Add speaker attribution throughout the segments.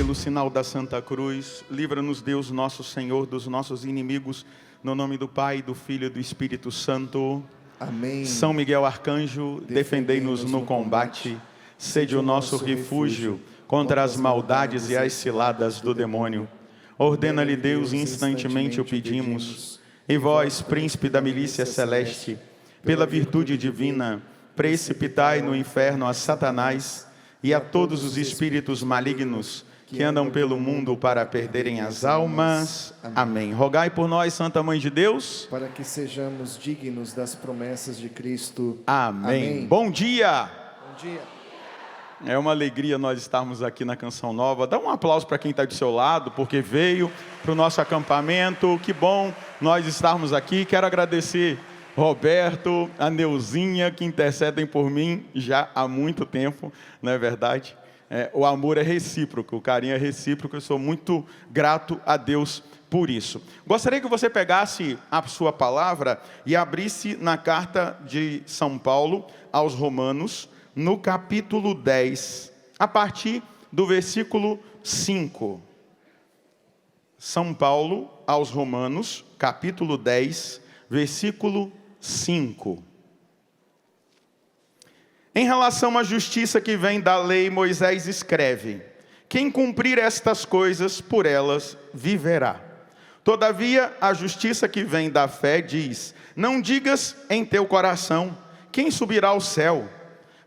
Speaker 1: pelo sinal da Santa Cruz, livra-nos Deus nosso Senhor dos nossos inimigos, no nome do Pai, do Filho e do Espírito Santo.
Speaker 2: Amém.
Speaker 1: São Miguel Arcanjo, defendei-nos no combate, sede o nosso refúgio contra as maldades e as ciladas do demônio. Ordena-lhe Deus, instantemente o pedimos, e vós, príncipe da milícia celeste, pela virtude divina, precipitai no inferno a Satanás e a todos os espíritos malignos que andam pelo mundo para perderem as almas. Amém. Rogai por nós, Santa Mãe de Deus,
Speaker 2: para que sejamos dignos das promessas de Cristo.
Speaker 1: Amém.
Speaker 2: Amém.
Speaker 1: Bom dia!
Speaker 2: Bom dia.
Speaker 1: É uma alegria nós estarmos aqui na Canção Nova. Dá um aplauso para quem está do seu lado, porque veio para o nosso acampamento. Que bom nós estarmos aqui. Quero agradecer Roberto, a Neuzinha, que intercedem por mim já há muito tempo, não é verdade? O amor é recíproco, o carinho é recíproco. Eu sou muito grato a Deus por isso. Gostaria que você pegasse a sua palavra e abrisse na carta de São Paulo aos Romanos, no capítulo 10, a partir do versículo 5. São Paulo aos Romanos, capítulo 10, versículo 5. Em relação à justiça que vem da lei, Moisés escreve: quem cumprir estas coisas, por elas viverá. Todavia, a justiça que vem da fé diz: não digas em teu coração, quem subirá ao céu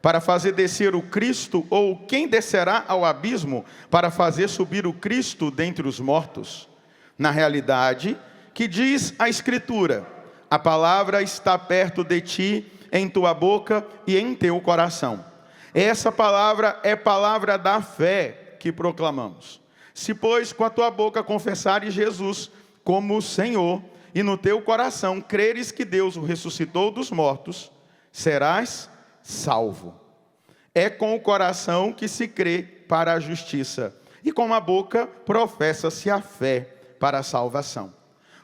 Speaker 1: para fazer descer o Cristo, ou quem descerá ao abismo para fazer subir o Cristo dentre os mortos? Na realidade, que diz a Escritura: a palavra está perto de ti, em tua boca e em teu coração. Essa palavra é palavra da fé que proclamamos. Se, pois, com a tua boca confessares Jesus como o Senhor, e no teu coração creres que Deus o ressuscitou dos mortos, serás salvo. É com o coração que se crê para a justiça, e com a boca professa-se a fé para a salvação.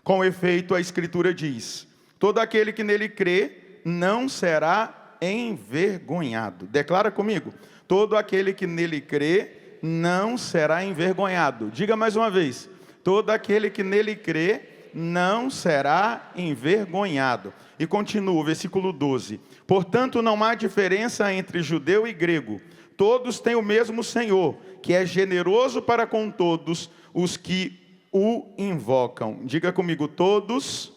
Speaker 1: Com efeito, a Escritura diz: todo aquele que nele crê não será envergonhado. Declara comigo: todo aquele que nele crê não será envergonhado. Diga mais uma vez: todo aquele que nele crê não será envergonhado. E continua o versículo 12: portanto, não há diferença entre judeu e grego, todos têm o mesmo Senhor, que é generoso para com todos os que o invocam. Diga comigo: todos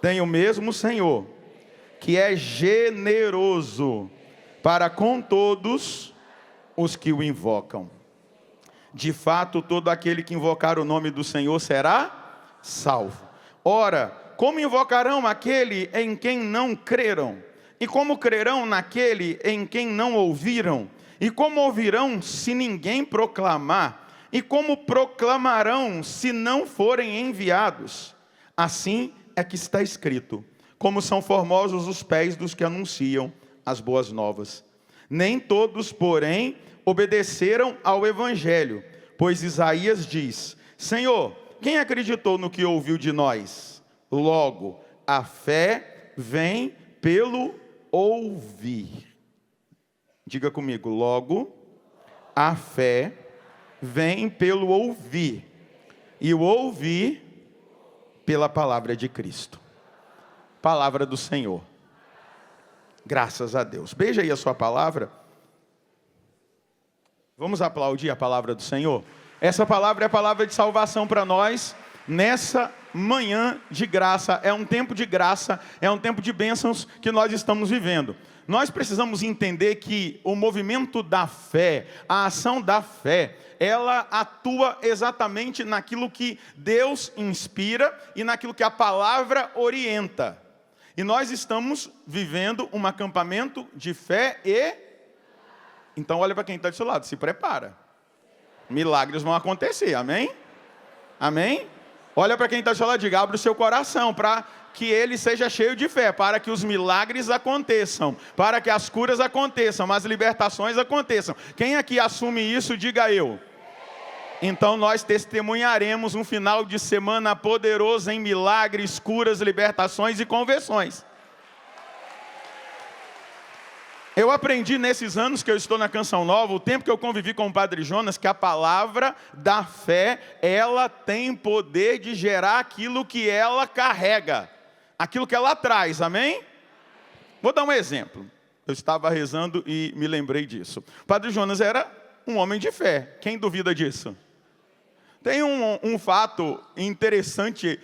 Speaker 1: têm o mesmo Senhor, que é generoso para com todos os que o invocam. De fato, todo aquele que invocar o nome do Senhor será salvo. Ora, como invocarão aquele em quem não creram? E como crerão naquele em quem não ouviram? E como ouvirão se ninguém proclamar? E como proclamarão se não forem enviados? Assim é que está escrito: como são formosos os pés dos que anunciam as boas novas. Nem todos, porém, obedeceram ao Evangelho, pois Isaías diz: Senhor, quem acreditou no que ouviu de nós? Logo, a fé vem pelo ouvir. Diga comigo: logo, a fé vem pelo ouvir, e o ouvir pela palavra de Cristo. Palavra do Senhor. Graças a Deus. Beija aí a sua palavra. Vamos aplaudir a palavra do Senhor? Essa palavra é a palavra de salvação para nós nessa manhã de graça. É um tempo de graça, é um tempo de bênçãos que nós estamos vivendo. Nós precisamos entender que o movimento da fé, a ação da fé, ela atua exatamente naquilo que Deus inspira e naquilo que a palavra orienta. E nós estamos vivendo um acampamento de fé e... Então olha para quem está do seu lado, se prepara. Milagres vão acontecer, amém? Amém? Olha para quem está do seu lado, diga: abre o seu coração para que ele seja cheio de fé, para que os milagres aconteçam, para que as curas aconteçam, as libertações aconteçam. Quem aqui assume isso, diga eu. Então nós testemunharemos um final de semana poderoso em milagres, curas, libertações e conversões. Eu aprendi nesses anos que eu estou na Canção Nova, o tempo que eu convivi com o Padre Jonas, que a palavra da fé, ela tem poder de gerar aquilo que ela carrega, aquilo que ela traz, amém? Vou dar um exemplo. Eu estava rezando e me lembrei disso. O Padre Jonas era um homem de fé. Quem duvida disso? Tem um fato interessante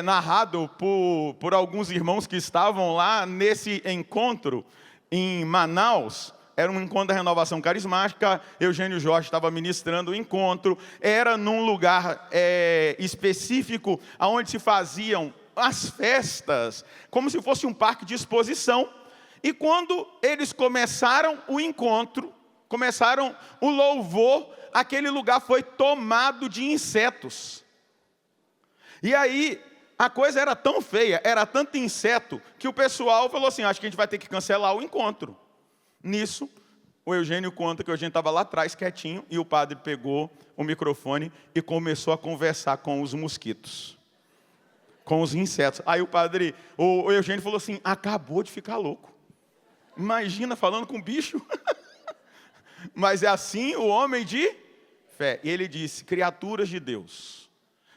Speaker 1: narrado por alguns irmãos que estavam lá nesse encontro em Manaus. Era um encontro da Renovação Carismática. Eugênio Jorge estava ministrando o encontro. Era num lugar específico onde se faziam as festas, como se fosse um parque de exposição. E quando eles começaram o encontro, começaram o louvor, aquele lugar foi tomado de insetos. E aí, a coisa era tão feia, era tanto inseto, que o pessoal falou assim, acho que a gente vai ter que cancelar o encontro. Nisso, o Eugênio conta que o Eugênio estava lá atrás, quietinho, e o padre pegou o microfone e começou a conversar com os mosquitos, com os insetos. Aí o Eugênio falou assim, acabou de ficar louco. Imagina falando com bicho. Mas é assim o homem de fé. E ele disse, criaturas de Deus,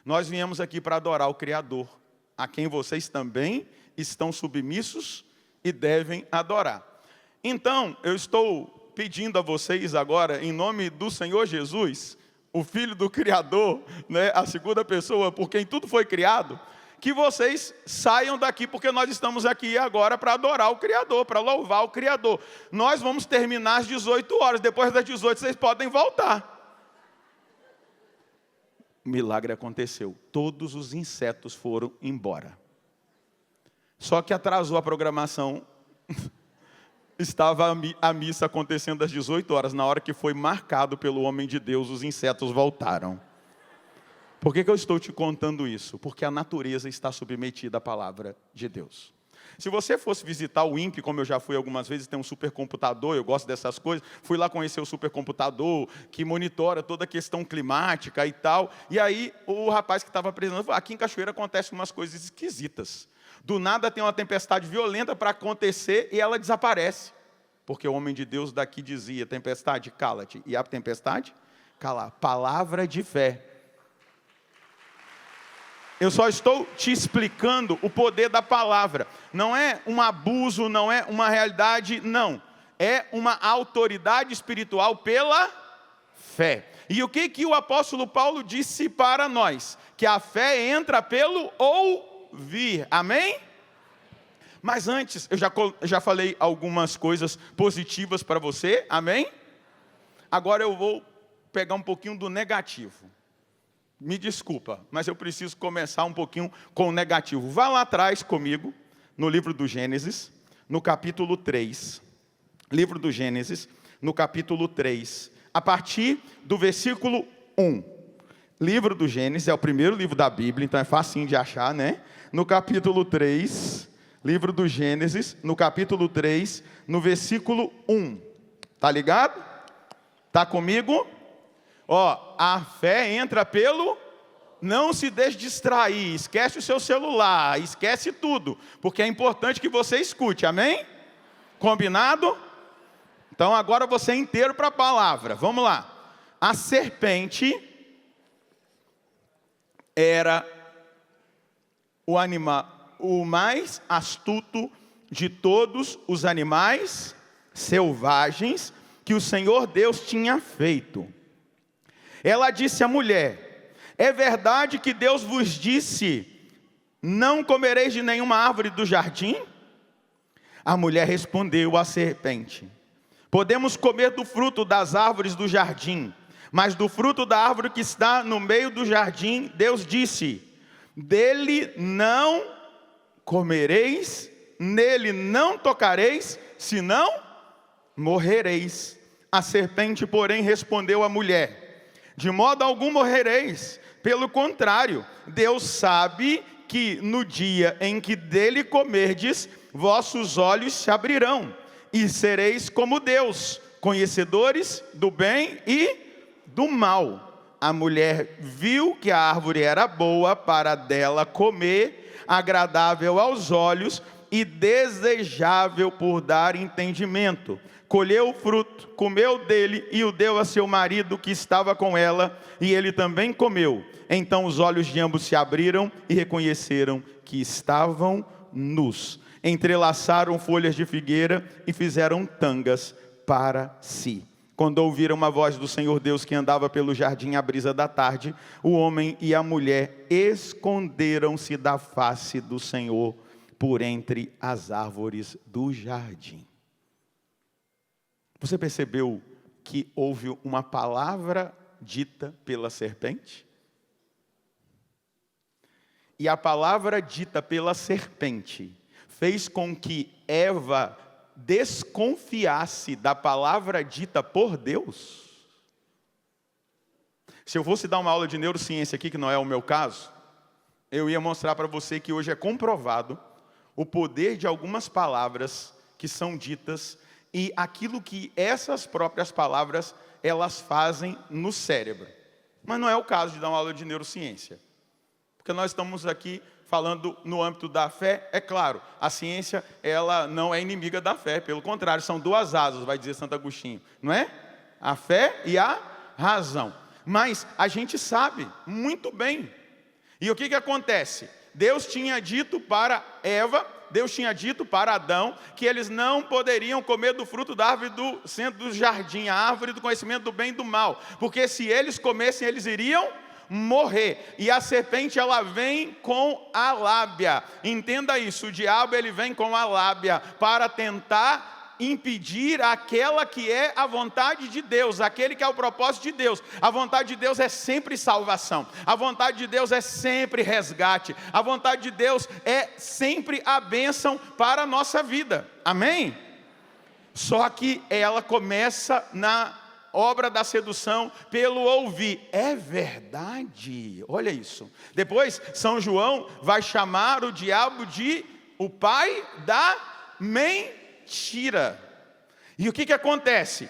Speaker 1: nós viemos aqui para adorar o Criador, a quem vocês também estão submissos e devem adorar. Então, eu estou pedindo a vocês agora, em nome do Senhor Jesus, o Filho do Criador, né, a segunda pessoa por quem tudo foi criado, que vocês saiam daqui, porque nós estamos aqui agora para adorar o Criador, para louvar o Criador. Nós vamos terminar às 18 horas, depois das 18 vocês podem voltar. O milagre aconteceu, todos os insetos foram embora. Só que atrasou a programação, estava a missa acontecendo às 18 horas, na hora que foi marcado pelo homem de Deus, os insetos voltaram. Por que eu estou te contando isso? Porque a natureza está submetida à palavra de Deus. Se você fosse visitar o INPE, como eu já fui algumas vezes, tem um supercomputador, eu gosto dessas coisas, fui lá conhecer o supercomputador, que monitora toda a questão climática e tal, e aí o rapaz que estava apresentando falou, aqui em Cachoeira acontecem umas coisas esquisitas. Do nada tem uma tempestade violenta para acontecer e ela desaparece. Porque o homem de Deus daqui dizia, tempestade, cala-te. E a tempestade, cala. Palavra de fé. Eu só estou te explicando o poder da palavra. Não é um abuso, não é uma realidade, não. É uma autoridade espiritual pela fé. E o que o apóstolo Paulo disse para nós? Que a fé entra pelo ouvir. Amém? Mas antes, eu já falei algumas coisas positivas para você. Amém? Agora eu vou pegar um pouquinho do negativo. Me desculpa, mas eu preciso começar um pouquinho com o negativo. Vá lá atrás comigo, no livro do Gênesis, no capítulo 3. Livro do Gênesis, no capítulo 3. A partir do versículo 1. Livro do Gênesis é o primeiro livro da Bíblia, então é facinho de achar, né? No capítulo 3, livro do Gênesis, no capítulo 3, no versículo 1. Tá ligado? Tá comigo? Ó, a fé entra pelo... Não se deixe distrair, esquece o seu celular, esquece tudo, porque é importante que você escute, amém? Combinado? Então agora você é inteiro para a palavra, vamos lá. A serpente era o mais astuto de todos os animais selvagens que o Senhor Deus tinha feito. Ela disse à mulher, é verdade que Deus vos disse, não comereis de nenhuma árvore do jardim? A mulher respondeu à serpente, podemos comer do fruto das árvores do jardim, mas do fruto da árvore que está no meio do jardim, Deus disse, dele não comereis, nele não tocareis, senão morrereis. A serpente, porém, respondeu à mulher, de modo algum morrereis, pelo contrário, Deus sabe que no dia em que dele comerdes, vossos olhos se abrirão, e sereis como Deus, conhecedores do bem e do mal. A mulher viu que a árvore era boa para dela comer, agradável aos olhos e desejável por dar entendimento. colheu o fruto, comeu dele e o deu a seu marido que estava com ela, e ele também comeu. Então os olhos de ambos se abriram e reconheceram que estavam nus. Entrelaçaram folhas de figueira e fizeram tangas para si. Quando ouviram uma voz do Senhor Deus que andava pelo jardim à brisa da tarde, o homem e a mulher esconderam-se da face do Senhor por entre as árvores do jardim. Você percebeu que houve uma palavra dita pela serpente? E a palavra dita pela serpente fez com que Eva desconfiasse da palavra dita por Deus? Se eu fosse dar uma aula de neurociência aqui, que não é o meu caso, eu ia mostrar para você que hoje é comprovado o poder de algumas palavras que são ditas e aquilo que essas próprias palavras elas fazem no cérebro. Mas não é o caso de dar uma aula de neurociência, porque nós estamos aqui falando no âmbito da fé. É claro, a ciência ela não é inimiga da fé, pelo contrário, são duas asas, vai dizer Santo Agostinho, não é? A fé e a razão. Mas a gente sabe muito bem. E o que acontece? Deus tinha dito para Eva, Deus tinha dito para Adão, que eles não poderiam comer do fruto da árvore do centro do jardim, a árvore do conhecimento do bem e do mal, porque se eles comessem, eles iriam morrer. E a serpente ela vem com a lábia. Entenda isso, o diabo ele vem com a lábia para tentar impedir aquela que é a vontade de Deus, aquele que é o propósito de Deus. A vontade de Deus é sempre salvação, a vontade de Deus é sempre resgate, a vontade de Deus é sempre a bênção para a nossa vida, amém? Só que ela começa na obra da sedução pelo ouvir. É verdade, olha isso. Depois São João vai chamar o diabo de o pai da mentira. E o que acontece?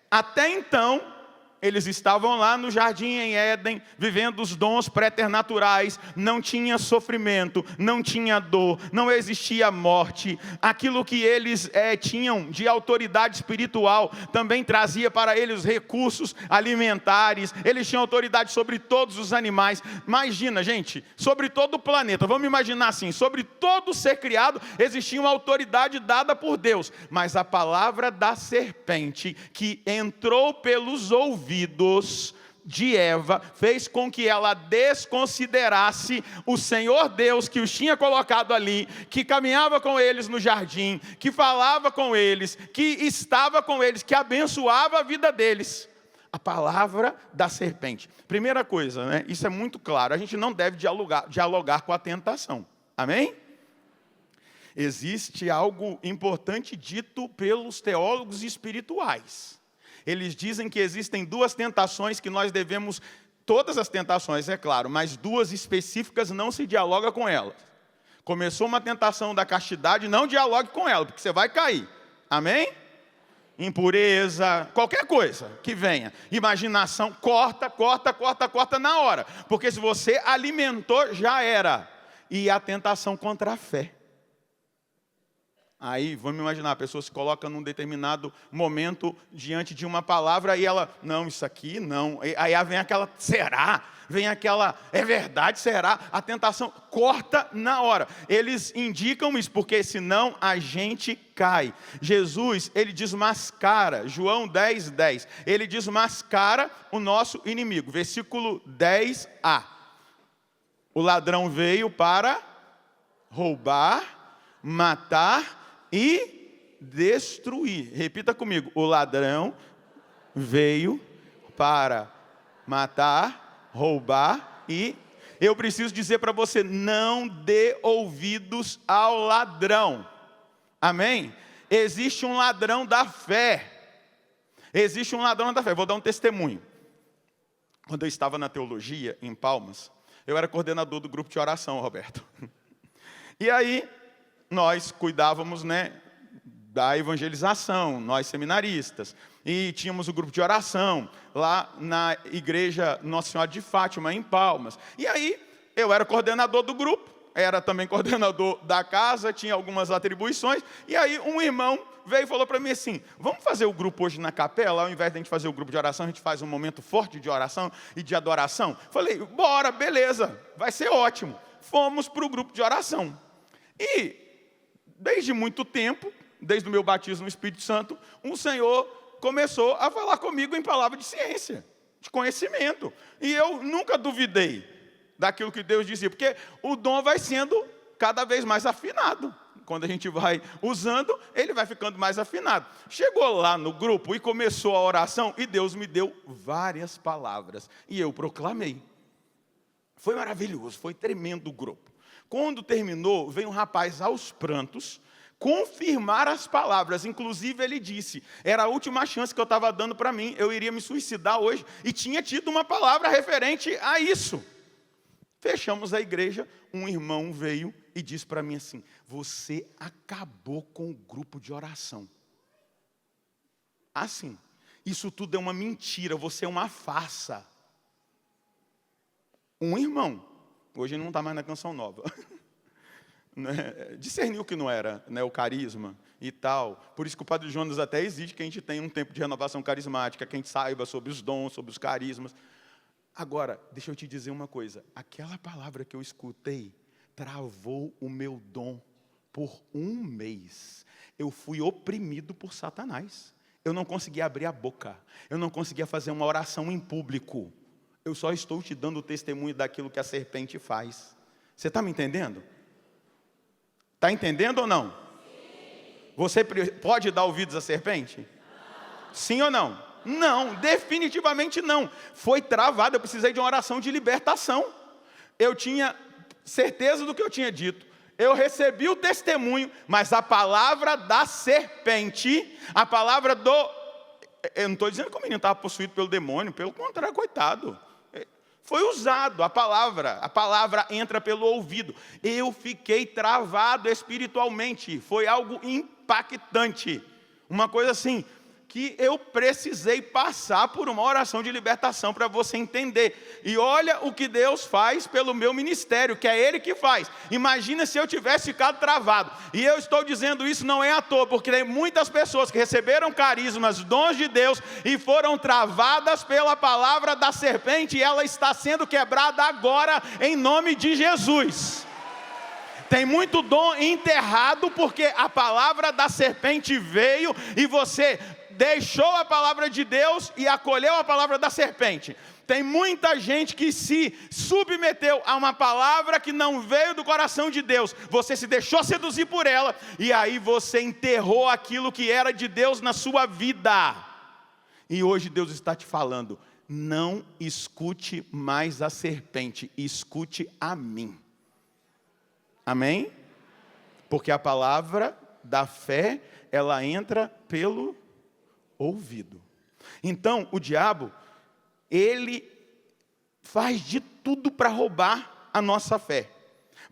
Speaker 1: Até então eles estavam lá no jardim em Éden, vivendo os dons préternaturais, não tinha sofrimento, não tinha dor, não existia morte. Aquilo que eles tinham de autoridade espiritual, também trazia para eles recursos alimentares, eles tinham autoridade sobre todos os animais. Imagina, gente, sobre todo o planeta, vamos imaginar assim, sobre todo ser criado, existia uma autoridade dada por Deus. Mas a palavra da serpente, que entrou pelos ouvidos de Eva, fez com que ela desconsiderasse o Senhor Deus que os tinha colocado ali, que caminhava com eles no jardim, que falava com eles, que estava com eles, que abençoava a vida deles. A palavra da serpente. Primeira coisa, né? Isso é muito claro, a gente não deve dialogar com a tentação, amém? Existe algo importante dito pelos teólogos espirituais. Eles dizem que existem duas tentações que nós devemos, todas as tentações, é claro, mas duas específicas não se dialoga com elas. Começou uma tentação da castidade, não dialogue com ela, porque você vai cair, amém? Impureza, qualquer coisa que venha, imaginação, corta na hora, porque se você alimentou, já era. E a tentação contra a fé. Aí, vamos imaginar, a pessoa se coloca num determinado momento diante de uma palavra e ela, não, isso aqui não. Aí vem aquela, será? Vem aquela, é verdade, será? A tentação corta na hora. Eles indicam isso, porque senão a gente cai. Jesus, ele desmascara, João 10:10, ele desmascara o nosso inimigo. Versículo 10a. O ladrão veio para roubar, matar e destruir. Repita comigo. O ladrão veio para matar, roubar e... Eu preciso dizer para você, não dê ouvidos ao ladrão. Amém? Existe um ladrão da fé. Existe um ladrão da fé. Vou dar um testemunho. Quando eu estava na teologia, em Palmas, eu era coordenador do grupo de oração, Roberto. E aí, nós cuidávamos, né, da evangelização, nós seminaristas, e tínhamos o grupo de oração lá na igreja Nossa Senhora de Fátima, em Palmas. E aí, eu era coordenador do grupo, era também coordenador da casa, tinha algumas atribuições, e aí um irmão veio e falou para mim assim, vamos fazer o grupo hoje na capela, ao invés de a gente fazer o grupo de oração, a gente faz um momento forte de oração e de adoração. Falei, bora, beleza, vai ser ótimo. Fomos para o grupo de oração. E, desde muito tempo, desde o meu batismo no Espírito Santo, um Senhor começou a falar comigo em palavra de ciência, de conhecimento. E eu nunca duvidei daquilo que Deus dizia, porque o dom vai sendo cada vez mais afinado. Quando a gente vai usando, ele vai ficando mais afinado. Chegou lá no grupo e começou a oração, e Deus me deu várias palavras. E eu proclamei. Foi maravilhoso, foi tremendo o grupo. Quando terminou, veio um rapaz aos prantos, confirmar as palavras. Inclusive ele disse, era a última chance que eu estava dando para mim, eu iria me suicidar hoje, e tinha tido uma palavra referente a isso. Fechamos a igreja, um irmão veio e disse para mim assim, você acabou com o grupo de oração. Assim, isso tudo é uma mentira, você é uma farsa. Um irmão, hoje ele não está mais na Canção Nova, discerniu que não era, o carisma e tal. Por isso que o Padre Jonas até exige que a gente tenha um tempo de renovação carismática, que a gente saiba sobre os dons, sobre os carismas. Agora, deixa eu te dizer uma coisa, aquela palavra que eu escutei travou o meu dom por um mês. Eu fui oprimido por Satanás. Eu não conseguia abrir a boca, eu não conseguia fazer uma oração em público. Eu só estou te dando o testemunho daquilo que a serpente faz. Você está me entendendo? Está entendendo ou não? Sim. Você pode dar ouvidos à serpente? Não. Sim ou não? Não, definitivamente não. Foi travado, eu precisei de uma oração de libertação. Eu tinha certeza do que eu tinha dito. Eu recebi o testemunho, mas a palavra da serpente, a palavra do... Eu não estou dizendo que o menino estava possuído pelo demônio, pelo contrário, coitado. Foi usado a palavra entra pelo ouvido. Eu fiquei travado espiritualmente, foi algo impactante. Uma coisa assim, que eu precisei passar por uma oração de libertação para você entender. E olha o que Deus faz pelo meu ministério, que é Ele que faz. Imagina se eu tivesse ficado travado. E eu estou dizendo isso não é à toa, porque tem muitas pessoas que receberam carismas, dons de Deus, e foram travadas pela palavra da serpente, e ela está sendo quebrada agora, em nome de Jesus. Tem muito dom enterrado, porque a palavra da serpente veio, e você deixou a palavra de Deus e acolheu a palavra da serpente. Tem muita gente que se submeteu a uma palavra que não veio do coração de Deus. Você se deixou seduzir por ela, e aí você enterrou aquilo que era de Deus na sua vida. E hoje Deus está te falando, não escute mais a serpente, escute a mim. Amém? Porque a palavra da fé, ela entra pelo ouvido. Então, o diabo, ele faz de tudo para roubar a nossa fé,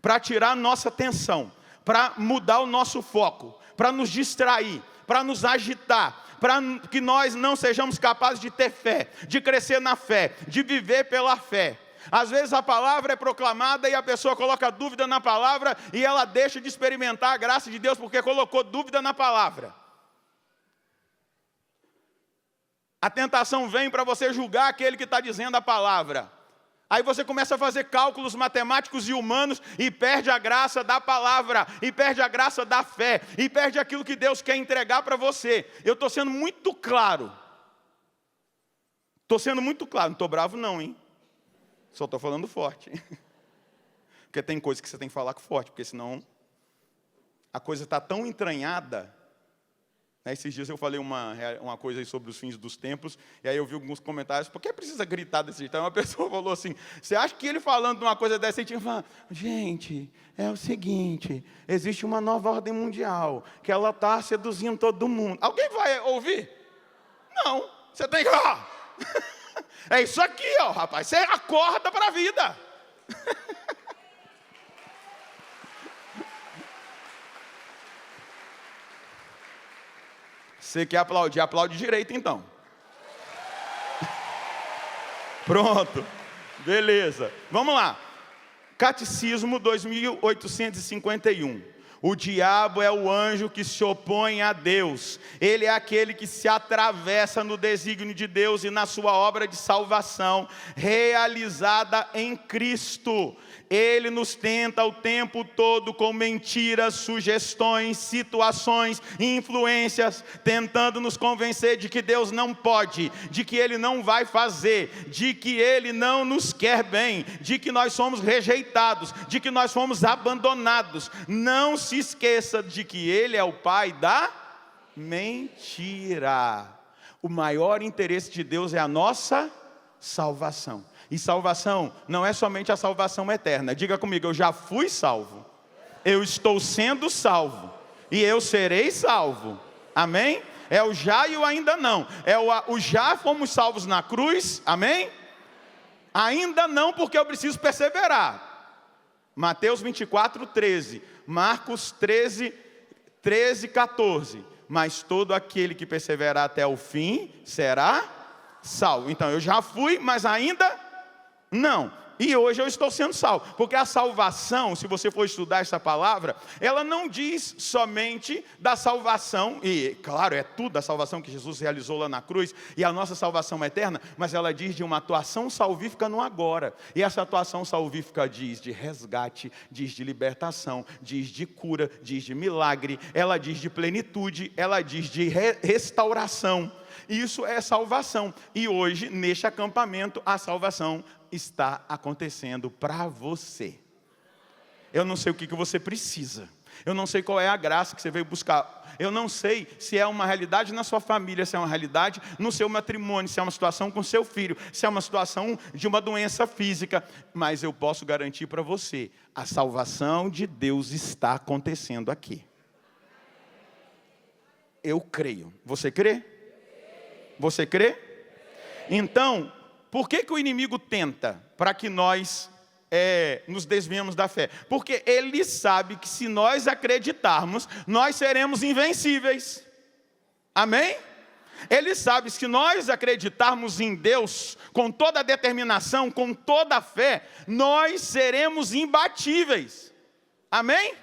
Speaker 1: para tirar a nossa atenção, para mudar o nosso foco, para nos distrair, para nos agitar, para que nós não sejamos capazes de ter fé, de crescer na fé, de viver pela fé. Às vezes a palavra é proclamada e a pessoa coloca dúvida na palavra e ela deixa de experimentar a graça de Deus porque colocou dúvida na palavra. A tentação vem para você julgar aquele que está dizendo a palavra. Aí você começa a fazer cálculos matemáticos e humanos e perde a graça da palavra, e perde a graça da fé, e perde aquilo que Deus quer entregar para você. Eu estou sendo muito claro. Estou sendo muito claro, não estou bravo não, hein? Só estou falando forte. Porque tem coisas que você tem que falar forte, porque senão a coisa está tão entranhada. Esses dias eu falei uma coisa aí sobre os fins dos tempos, e aí eu vi alguns comentários, por que precisa gritar desse jeito? Aí uma pessoa falou assim, você acha que ele falando de uma coisa dessa, ele tinha que falar, gente, é o seguinte, existe uma nova ordem mundial, que ela está seduzindo todo mundo. Alguém vai ouvir? Não, você tem que... É isso aqui, ó, rapaz, você acorda para a vida. Você quer aplaudir? Aplaude direito, então. Pronto. Beleza. Vamos lá. Catecismo 2851. O diabo é o anjo que se opõe a Deus. Ele é aquele que se atravessa no desígnio de Deus e na sua obra de salvação, realizada em Cristo. Ele nos tenta o tempo todo com mentiras, sugestões, situações, influências, tentando nos convencer de que Deus não pode, de que Ele não vai fazer, de que Ele não nos quer bem, de que nós somos rejeitados, de que nós fomos abandonados. Não se esqueça de que Ele é o pai da mentira. O maior interesse de Deus é a nossa salvação. E salvação não é somente a salvação eterna. Diga comigo, eu já fui salvo, eu estou sendo salvo e eu serei salvo. Amém? É o já e o ainda não. É o já fomos salvos na cruz. Amém? Ainda não, porque eu preciso perseverar. Mateus 24, 13. Marcos 13, 14. Mas todo aquele que perseverar até o fim será salvo. Então eu já fui, mas ainda não. E hoje eu estou sendo salvo. Porque a salvação, se você for estudar essa palavra, ela não diz somente da salvação, e claro, é tudo a salvação que Jesus realizou lá na cruz, e a nossa salvação eterna, mas ela diz de uma atuação salvífica no agora. E essa atuação salvífica diz de resgate, diz de libertação, diz de cura, diz de milagre, ela diz de plenitude, ela diz de restauração. Isso é salvação. E hoje, neste acampamento, a salvação está acontecendo para você. Eu não sei o que você precisa. Eu não sei qual é a graça que você veio buscar. Eu não sei se é uma realidade na sua família, se é uma realidade no seu matrimônio, se é uma situação com seu filho, se é uma situação de uma doença física. Mas eu posso garantir para você, a salvação de Deus está acontecendo aqui. Eu creio. Você crê? Você crê? Então, por que o inimigo tenta para que nós nos desviemos da fé? Porque ele sabe que se nós acreditarmos, nós seremos invencíveis. Amém? Ele sabe que se nós acreditarmos em Deus com toda a determinação, com toda a fé, nós seremos imbatíveis. Amém?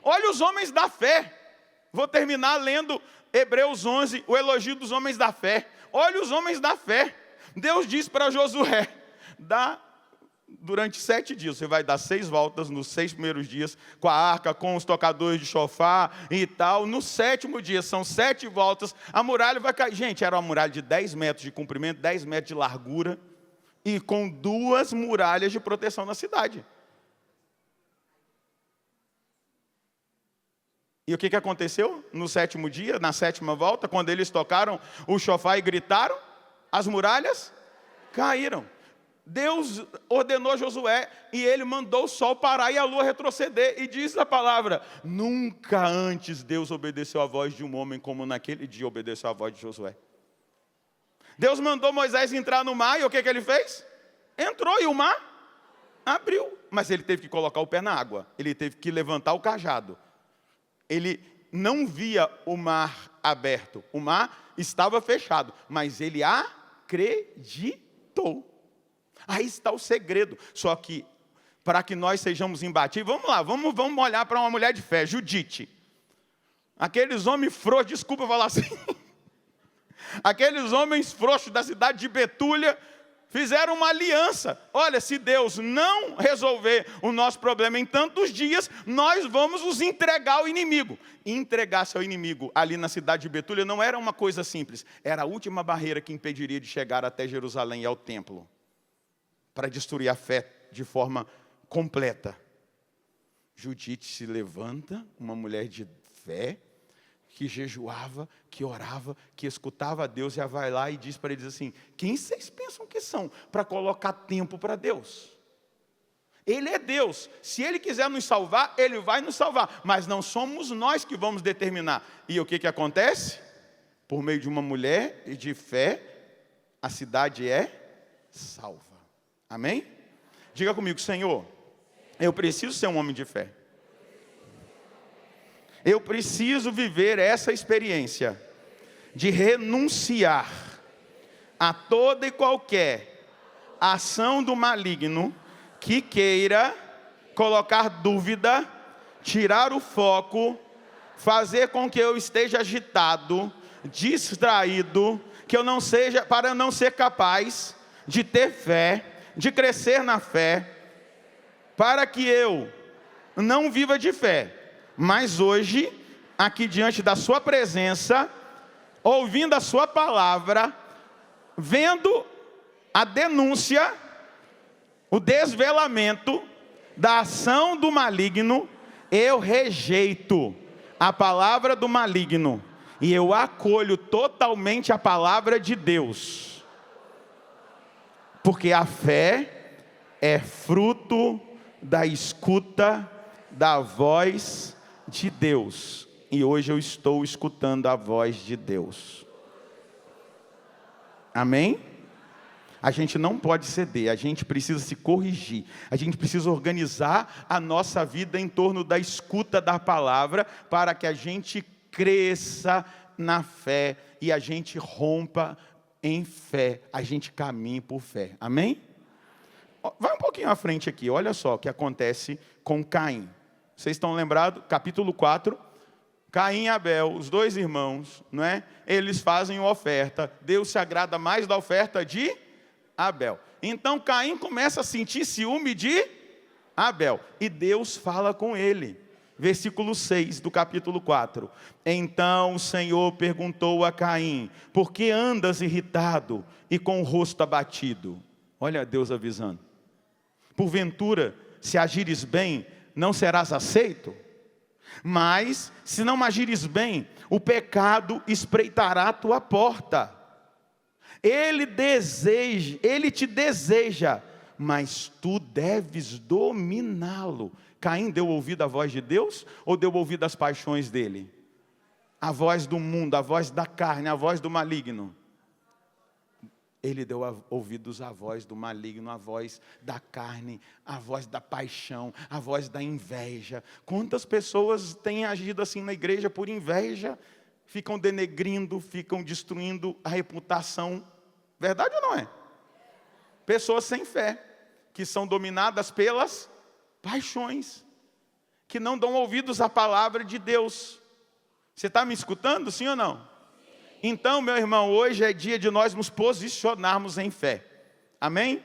Speaker 1: Olha os homens da fé. Vou terminar lendo Hebreus 11, o elogio dos homens da fé. Olha os homens da fé. Deus diz para Josué, durante 7 dias, você vai dar 6 voltas nos 6 primeiros dias, com a arca, com os tocadores de chofar e tal. No 7º dia, são 7 voltas, a muralha vai cair. Gente, era uma muralha de 10 metros de comprimento, 10 metros de largura, e com 2 muralhas de proteção na cidade. E o que aconteceu no 7º dia, na 7ª volta, quando eles tocaram o chofar e gritaram? As muralhas caíram. Deus ordenou Josué e ele mandou o sol parar e a lua retroceder. E diz a palavra, nunca antes Deus obedeceu a voz de um homem como naquele dia obedeceu a voz de Josué. Deus mandou Moisés entrar no mar e o que ele fez? Entrou e o mar abriu. Mas ele teve que colocar o pé na água. Ele teve que levantar o cajado. Ele não via o mar aberto. O mar estava fechado. Mas ele acreditou. Aí está o segredo. Só que, para que nós sejamos imbatíveis, vamos lá, vamos olhar para uma mulher de fé, Judite. Aqueles homens frouxos, desculpa falar assim. Aqueles homens frouxos da cidade de Betúlia fizeram uma aliança. Olha, se Deus não resolver o nosso problema em tantos dias, nós vamos nos entregar ao inimigo. Entregar-se ao inimigo ali na cidade de Betúlia não era uma coisa simples. Era a última barreira que impediria de chegar até Jerusalém e ao templo, para destruir a fé de forma completa. Judite se levanta, uma mulher de fé, que jejuava, que orava, que escutava a Deus, e ela vai lá e diz para eles assim, quem vocês pensam que são para colocar tempo para Deus? Ele é Deus, se Ele quiser nos salvar, Ele vai nos salvar, mas não somos nós que vamos determinar. E o que acontece? Por meio de uma mulher de fé, a cidade é salva. Amém? Diga comigo, Senhor, eu preciso ser um homem de fé. Eu preciso viver essa experiência de renunciar a toda e qualquer ação do maligno que queira colocar dúvida tirar o foco, fazer com que eu esteja agitado, distraído, para eu não ser capaz de ter fé, de crescer na fé, para que eu não viva de fé, mas hoje, aqui diante da sua presença, ouvindo a sua palavra, vendo a denúncia, o desvelamento da ação do maligno, eu rejeito a palavra do maligno e eu acolho totalmente a palavra de Deus, porque a fé é fruto da escuta da voz de Deus, e hoje eu estou escutando a voz de Deus. Amém? A gente não pode ceder, a gente precisa se corrigir, a gente precisa organizar a nossa vida em torno da escuta da palavra, para que a gente cresça na fé e a gente rompa em fé, a gente caminhe por fé. Amém? Vai um pouquinho à frente aqui, olha só o que acontece com Caim. Vocês estão lembrados? Capítulo 4, Caim e Abel, os dois irmãos, não é? Eles fazem uma oferta, Deus se agrada mais da oferta de Abel. Então Caim começa a sentir ciúme de Abel, e Deus fala com ele. Versículo 6 do capítulo 4. Então o Senhor perguntou a Caim: por que andas irritado e com o rosto abatido? Olha Deus avisando. Porventura, se agires bem, não serás aceito? Mas, se não agires bem, o pecado espreitará a tua porta. Ele te deseja, mas tu deves dominá-lo. Caim deu ouvido à voz de Deus, ou deu ouvido às paixões dele? A voz do mundo, a voz da carne, a voz do maligno. Ele deu ouvidos à voz do maligno, à voz da carne, à voz da paixão, à voz da inveja. Quantas pessoas têm agido assim na igreja por inveja? Ficam denegrindo, ficam destruindo a reputação. Verdade ou não é? Pessoas sem fé, que são dominadas pelas paixões, que não dão ouvidos à palavra de Deus. Você está me escutando, sim ou não? Então, meu irmão, hoje é dia de nós nos posicionarmos em fé. Amém?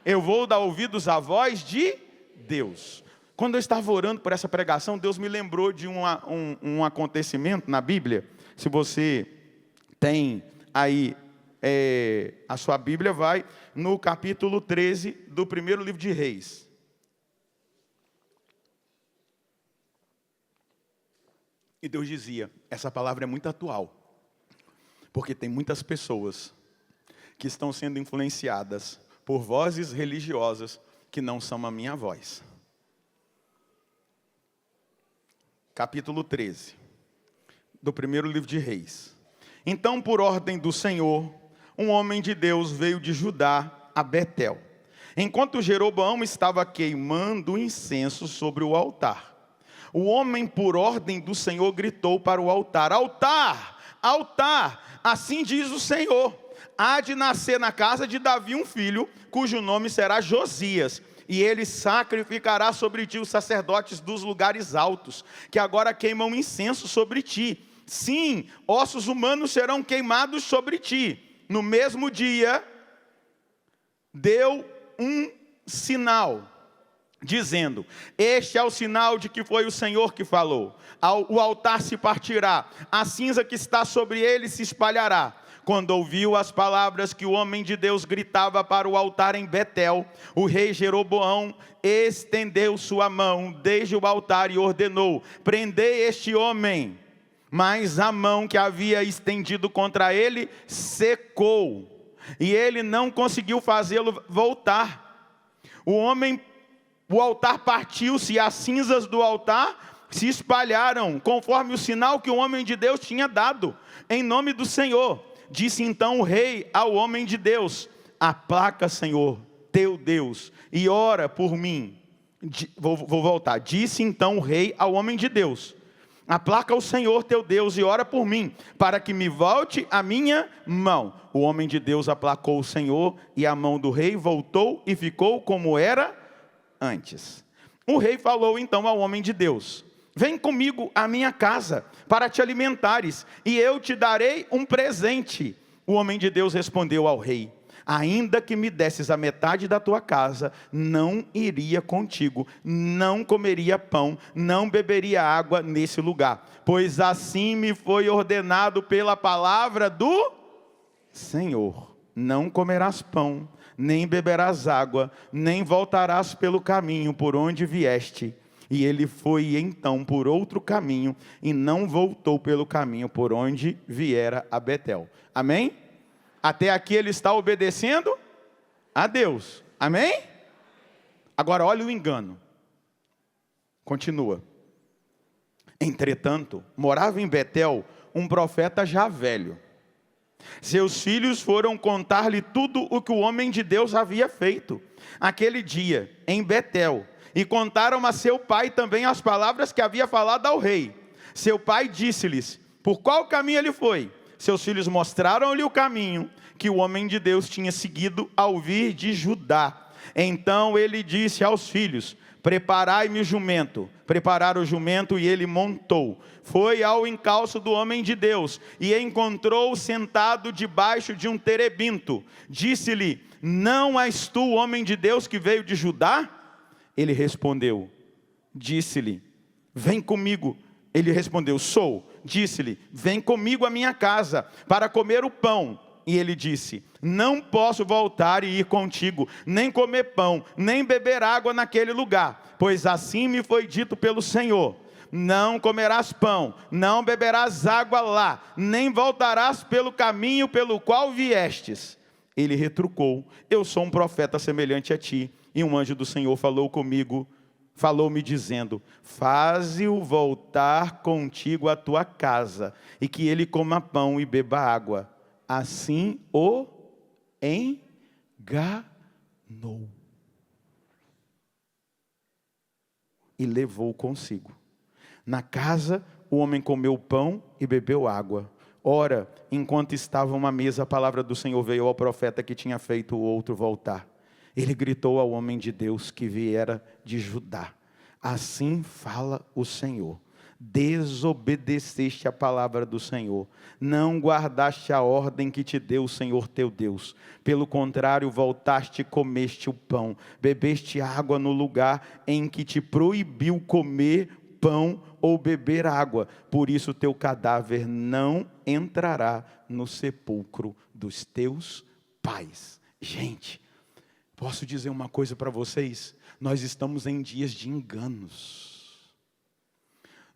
Speaker 1: Eu vou dar ouvidos à voz de Deus. Quando eu estava orando por essa pregação, Deus me lembrou de um acontecimento na Bíblia. Se você tem aí a sua Bíblia, vai no capítulo 13 do primeiro livro de Reis. E Deus dizia: essa palavra é muito atual, porque tem muitas pessoas que estão sendo influenciadas por vozes religiosas que não são a minha voz. Capítulo 13, do primeiro livro de Reis. Então, por ordem do Senhor, um homem de Deus veio de Judá a Betel, enquanto Jeroboão estava queimando incenso sobre o altar. O homem, por ordem do Senhor, gritou para o altar: altar, altar, assim diz o Senhor, há de nascer na casa de Davi um filho, cujo nome será Josias, e ele sacrificará sobre ti os sacerdotes dos lugares altos, que agora queimam incenso sobre ti. Sim, ossos humanos serão queimados sobre ti. No mesmo dia, deu um sinal, dizendo: este é o sinal de que foi o Senhor que falou. O altar se partirá, a cinza que está sobre ele se espalhará. Quando ouviu as palavras que o homem de Deus gritava para o altar em Betel, o rei Jeroboão estendeu sua mão desde o altar e ordenou: prendei este homem. Mas a mão que havia estendido contra ele secou, e ele não conseguiu fazê-lo voltar. O altar partiu-se, e as cinzas do altar se espalharam, conforme o sinal que o homem de Deus tinha dado, em nome do Senhor. Disse então o rei ao homem de Deus: aplaca, Senhor, teu Deus, e ora por mim. Vou voltar. Disse então o rei ao homem de Deus: aplaca o Senhor teu Deus e ora por mim, para que me volte a minha mão. O homem de Deus aplacou o Senhor, e a mão do rei voltou e ficou como era antes. O rei falou então ao homem de Deus: vem comigo à minha casa para te alimentares, e eu te darei um presente. O homem de Deus respondeu ao rei: ainda que me desses a metade da tua casa, não iria contigo, não comeria pão, não beberia água nesse lugar, pois assim me foi ordenado pela palavra do Senhor: não comerás pão, nem beberás água, nem voltarás pelo caminho por onde vieste. E ele foi então por outro caminho, e não voltou pelo caminho por onde viera a Betel. Amém? Até aqui ele está obedecendo a Deus. Amém? Agora olha o engano. Continua. Entretanto, morava em Betel um profeta já velho. Seus filhos foram contar-lhe tudo o que o homem de Deus havia feito aquele dia em Betel, e contaram a seu pai também as palavras que havia falado ao rei. Seu pai disse-lhes por qual caminho ele foi. Seus filhos mostraram-lhe o caminho que o homem de Deus tinha seguido ao vir de Judá. Então ele disse aos filhos: preparai-me o jumento. Prepararam o jumento e ele montou. Foi ao encalço do homem de Deus e encontrou-o sentado debaixo de um terebinto. Disse-lhe: não és tu o homem de Deus que veio de Judá? Ele respondeu. Disse-lhe: vem comigo. Ele respondeu: sou. Disse-lhe: vem comigo à minha casa para comer o pão. E ele disse: não posso voltar e ir contigo, nem comer pão, nem beber água naquele lugar, pois assim me foi dito pelo Senhor: não comerás pão, não beberás água lá, nem voltarás pelo caminho pelo qual viestes. Ele retrucou: eu sou um profeta semelhante a ti, e um anjo do Senhor falou-me dizendo: faze-o voltar contigo à tua casa, e que ele coma pão e beba água. Assim o enganou e levou consigo. Na casa o homem comeu pão e bebeu água. Ora, enquanto estavam à mesa, a palavra do Senhor veio ao profeta que tinha feito o outro voltar. Ele gritou ao homem de Deus que viera de Judá: assim fala o Senhor: desobedeceste a palavra do Senhor, não guardaste a ordem que te deu o Senhor teu Deus. Pelo contrário, voltaste e comeste o pão, bebeste água no lugar em que te proibiu comer pão ou beber água. Por isso teu cadáver não entrará no sepulcro dos teus pais. Gente, posso dizer uma coisa para vocês? Nós estamos em dias de enganos.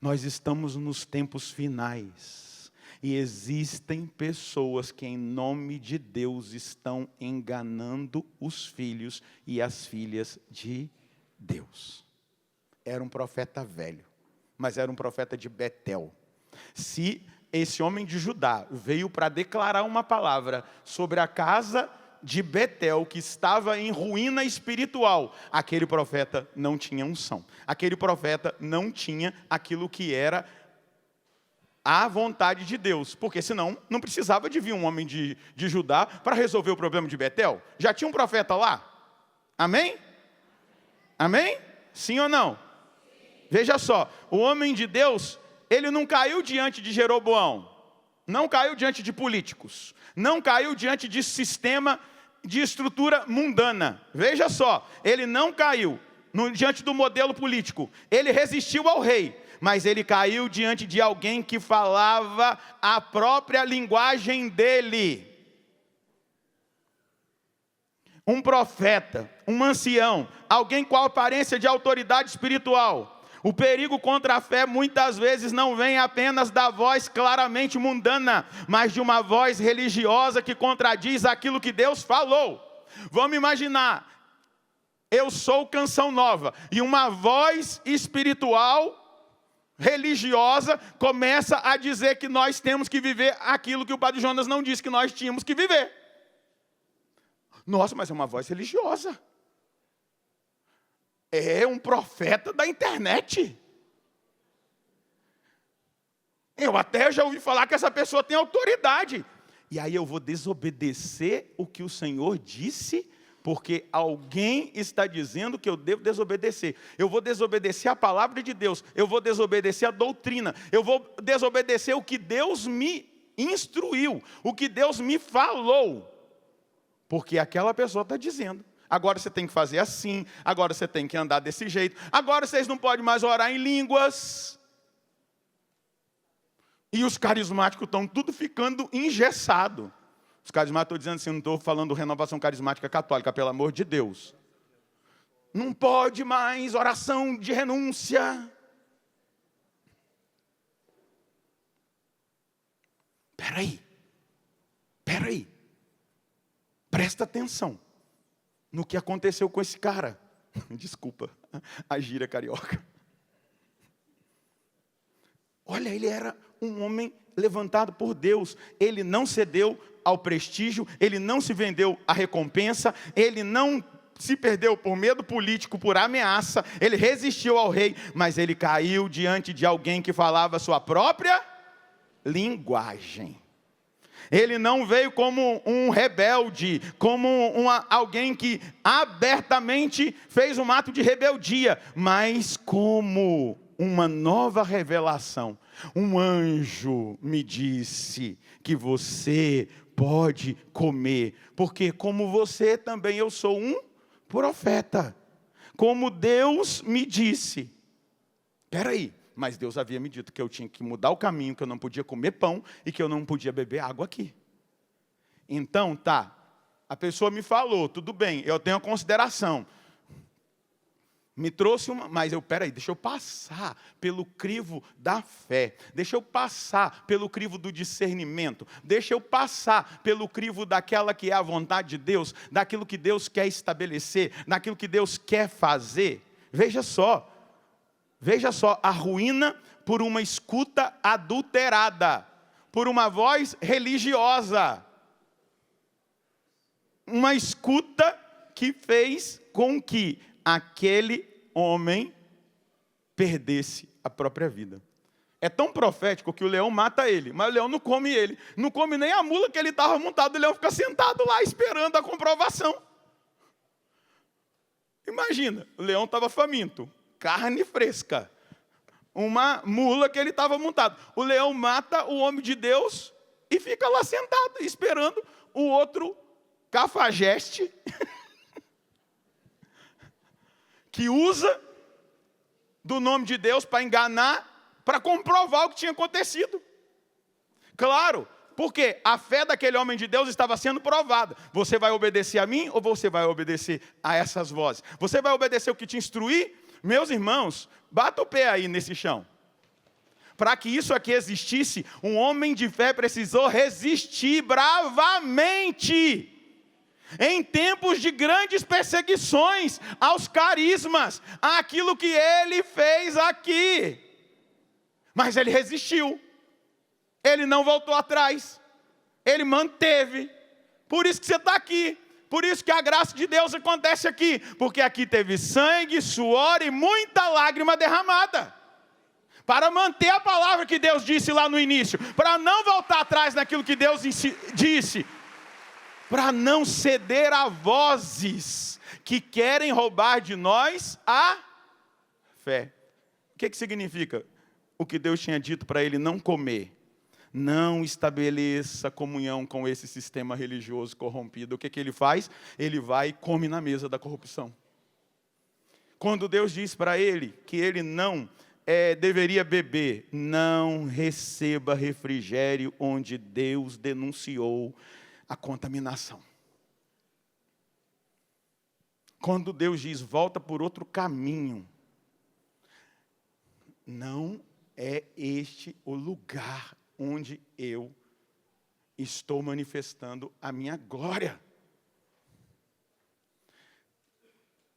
Speaker 1: Nós estamos nos tempos finais. E existem pessoas que em nome de Deus estão enganando os filhos e as filhas de Deus. Era um profeta velho, mas era um profeta de Betel. Se esse homem de Judá veio para declarar uma palavra sobre a casa de Betel, que estava em ruína espiritual, aquele profeta não tinha unção. Aquele profeta não tinha aquilo que era a vontade de Deus, porque senão não precisava de vir um homem de Judá para resolver o problema de Betel. Já tinha um profeta lá. Amém? Amém? Sim ou não? Veja só, o homem de Deus, ele não caiu diante de Jeroboão, não caiu diante de políticos, não caiu diante de sistema de estrutura mundana. Veja só, ele não caiu diante do modelo político, ele resistiu ao rei, mas ele caiu diante de alguém que falava a própria linguagem dele. Um profeta, um ancião, alguém com a aparência de autoridade espiritual. O perigo contra a fé muitas vezes não vem apenas da voz claramente mundana, mas de uma voz religiosa que contradiz aquilo que Deus falou. Vamos imaginar, eu sou Canção Nova, e uma voz espiritual, religiosa, começa a dizer que nós temos que viver aquilo que o Padre Jonas não disse que nós tínhamos que viver. Nossa, mas é uma voz religiosa. É um profeta da internet. Eu até já ouvi falar que essa pessoa tem autoridade. E aí eu vou desobedecer o que o Senhor disse Porque alguém está dizendo que eu devo desobedecer. Eu vou desobedecer a palavra de Deus. Eu vou desobedecer a doutrina. Eu vou desobedecer o que Deus me instruiu. O que Deus me falou. Porque aquela pessoa está dizendo. Agora você tem que fazer assim. Agora você tem que andar desse jeito. Agora vocês não podem mais orar em línguas. E os carismáticos estão tudo ficando engessado. Os carismáticos, estou dizendo assim, não estou falando renovação carismática católica, pelo amor de Deus. Não pode mais oração de renúncia. Espera aí. Presta atenção no que aconteceu com esse cara. Desculpa, a gíria carioca. Olha, ele era um homem levantado por Deus. Ele não cedeu ao prestígio, ele não se vendeu à recompensa, ele não se perdeu por medo político, por ameaça, ele resistiu ao rei, mas ele caiu diante de alguém que falava a sua própria linguagem. Ele não veio como um rebelde, como alguém que abertamente fez um ato de rebeldia, mas como uma nova revelação. Um anjo me disse que você pode comer, porque como você também eu sou um profeta. Como Deus me disse. Espera aí, mas Deus havia me dito que eu tinha que mudar o caminho, que eu não podia comer pão e que eu não podia beber água aqui. Então, tá, a pessoa me falou, tudo bem, eu tenho a consideração. Me trouxe peraí, deixa eu passar pelo crivo da fé. Deixa eu passar pelo crivo do discernimento. Deixa eu passar pelo crivo daquela que é a vontade de Deus, daquilo que Deus quer estabelecer, daquilo que Deus quer fazer. Veja só, a ruína por uma escuta adulterada, por uma voz religiosa. Uma escuta que fez com que aquele homem perdesse a própria vida. É tão profético que o leão mata ele, mas o leão não come ele. Não come nem a mula que ele estava montado, o leão fica sentado lá esperando a comprovação. Imagina, o leão estava faminto, carne fresca. Uma mula que ele estava montado. O leão mata o homem de Deus e fica lá sentado, esperando o outro cafajeste que usa do nome de Deus para enganar, para comprovar o que tinha acontecido. Claro, porque a fé daquele homem de Deus estava sendo provada. Você vai obedecer a mim ou você vai obedecer a essas vozes? Você vai obedecer o que te instruir? Meus irmãos, bata o pé aí nesse chão. Para que isso aqui existisse, um homem de fé precisou resistir bravamente. Em tempos de grandes perseguições aos carismas, àquilo que ele fez aqui. Mas ele resistiu. Ele não voltou atrás. Ele manteve. Por isso que você está aqui. Por isso que a graça de Deus acontece aqui. Porque aqui teve sangue, suor e muita lágrima derramada. Para manter a palavra que Deus disse lá no início. Para não voltar atrás naquilo que Deus disse. Para não ceder a vozes que querem roubar de nós a fé. O que significa? O que Deus tinha dito para ele não comer. Não estabeleça comunhão com esse sistema religioso corrompido. O que ele faz? Ele vai e come na mesa da corrupção. Quando Deus diz para ele que ele não deveria beber, não receba refrigério onde Deus denunciou a contaminação. Quando Deus diz, volta por outro caminho, não é este o lugar onde eu estou manifestando a minha glória.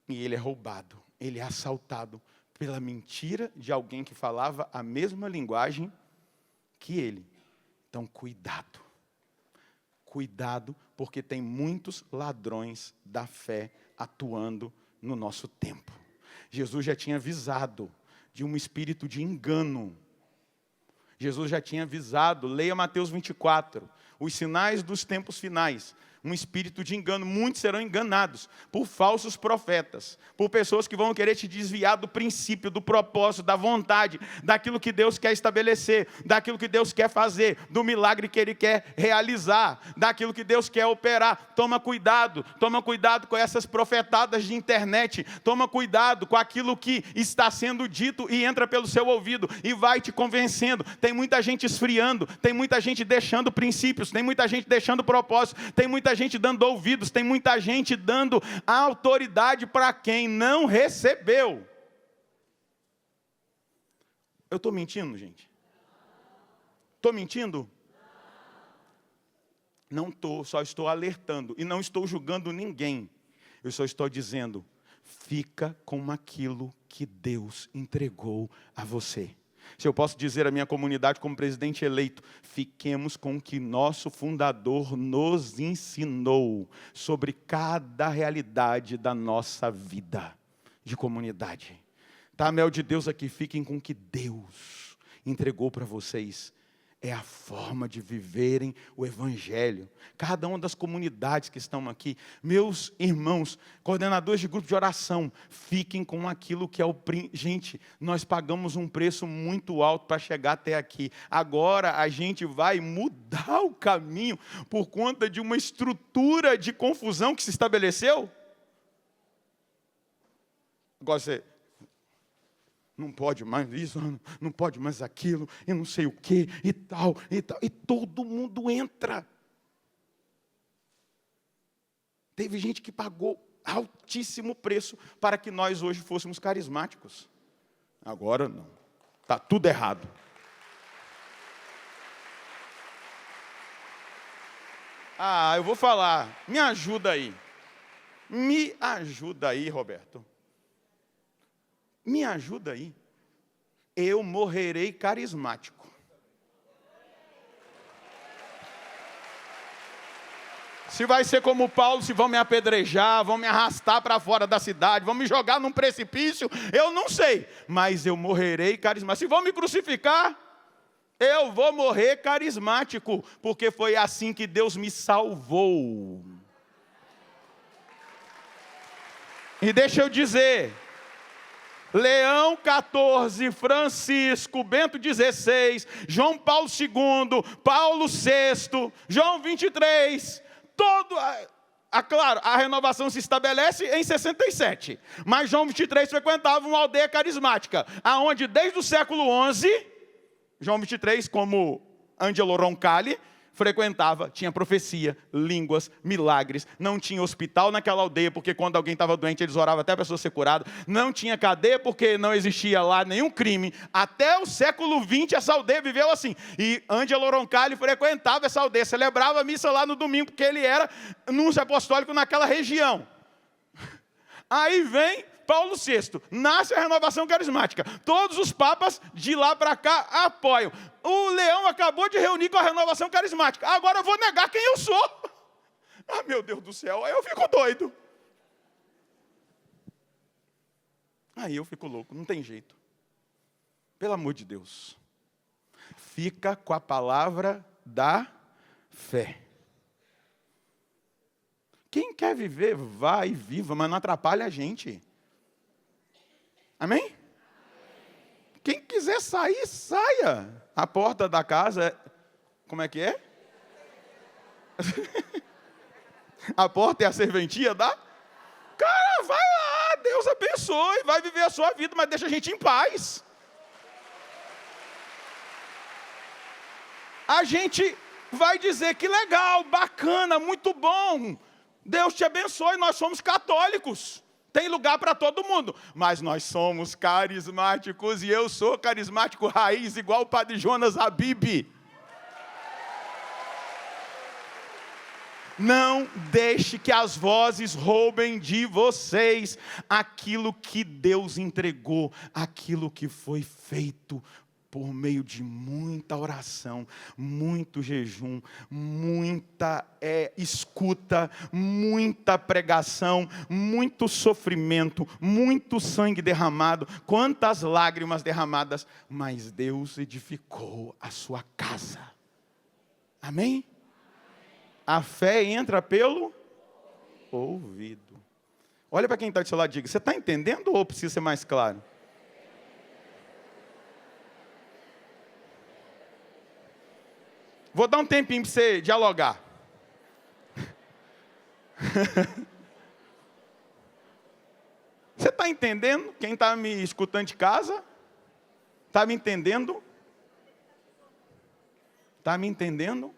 Speaker 1: E ele é roubado, ele é assaltado pela mentira de alguém que falava a mesma linguagem que ele. Então, cuidado. Cuidado, porque tem muitos ladrões da fé atuando no nosso tempo. Jesus já tinha avisado de um espírito de engano. Jesus já tinha avisado, leia Mateus 24, os sinais dos tempos finais. um espírito de engano. Muitos serão enganados por falsos profetas, por pessoas que vão querer te desviar do princípio, do propósito, da vontade, daquilo que Deus quer estabelecer, daquilo que Deus quer fazer, do milagre que Ele quer realizar, daquilo que Deus quer operar. Toma cuidado com essas profetadas de internet, toma cuidado com aquilo que está sendo dito e entra pelo seu ouvido e vai te convencendo. Tem muita gente esfriando, tem muita gente deixando princípios, tem muita gente deixando propósitos, tem muita gente dando ouvidos, tem muita gente dando autoridade para quem não recebeu. Eu estou mentindo, gente? Estou mentindo? Não estou, só estou alertando e não estou julgando ninguém. Eu só estou dizendo, fica com aquilo que Deus entregou a você. Se eu posso dizer à minha comunidade como presidente eleito, fiquemos com o que nosso fundador nos ensinou sobre cada realidade da nossa vida de comunidade. Tá, mel de Deus aqui, fiquem com o que Deus entregou para vocês. É a forma de viverem o Evangelho. Cada uma das comunidades que estão aqui, meus irmãos, coordenadores de grupo de oração, fiquem com aquilo que é o... Gente, nós pagamos um preço muito alto para chegar até aqui. Agora a gente vai mudar o caminho por conta de uma estrutura de confusão que se estabeleceu. Agora você... Não pode mais isso, não pode mais aquilo, e não sei o que, e tal. E todo mundo entra. Teve gente que pagou altíssimo preço para que nós hoje fôssemos carismáticos. Agora não. Está tudo errado. Eu vou falar. Me ajuda aí. Me ajuda aí, Roberto. Me ajuda aí. Eu morrerei carismático. Se vai ser como Paulo, se vão me apedrejar, vão me arrastar para fora da cidade, vão me jogar num precipício, eu não sei. Mas eu morrerei carismático. Se vão me crucificar, eu vou morrer carismático. Porque foi assim que Deus me salvou. E deixa eu dizer... Leão 14, Francisco, Bento 16, João Paulo II, Paulo VI, João 23, claro, a renovação se estabelece em 67, mas João 23 frequentava uma aldeia carismática, aonde desde o século 11, João 23, como Angelo Roncalli, frequentava, tinha profecia, línguas, milagres, não tinha hospital naquela aldeia, porque quando alguém estava doente, eles oravam até a pessoa ser curada, não tinha cadeia, porque não existia lá nenhum crime, até o século 20 essa aldeia viveu assim, e Angelo Roncalli frequentava essa aldeia, celebrava a missa lá no domingo, porque ele era nuncio apostólico naquela região. Aí vem Paulo VI, nasce a renovação carismática. Todos os papas de lá para cá apoiam. O Leão acabou de reunir com a renovação carismática. Agora eu vou negar quem eu sou. Meu Deus do céu, aí eu fico doido. Aí eu fico louco, não tem jeito. Pelo amor de Deus. Fica com a palavra da fé. Quem quer viver, vai e viva, mas não atrapalha a gente. Amém? Quem quiser sair, saia. A porta da casa, como é que é? A porta é a serventia da... Cara, vai lá, Deus abençoe, vai viver a sua vida, mas deixa a gente em paz. A gente vai dizer que legal, bacana, muito bom. Deus te abençoe, nós somos católicos. Tem lugar para todo mundo, mas nós somos carismáticos e eu sou carismático raiz, igual o Padre Jonas Habib. Não deixe que as vozes roubem de vocês aquilo que Deus entregou, aquilo que foi feito por meio de muita oração, muito jejum, muita escuta, muita pregação, muito sofrimento, muito sangue derramado, quantas lágrimas derramadas, mas Deus edificou a sua casa. Amém? A fé entra pelo ouvido. Olha para quem está do seu lado e diga, você está entendendo ou precisa ser mais claro? Vou dar um tempinho para você dialogar. Você está entendendo? Quem está me escutando de casa? Está me entendendo? Está me entendendo?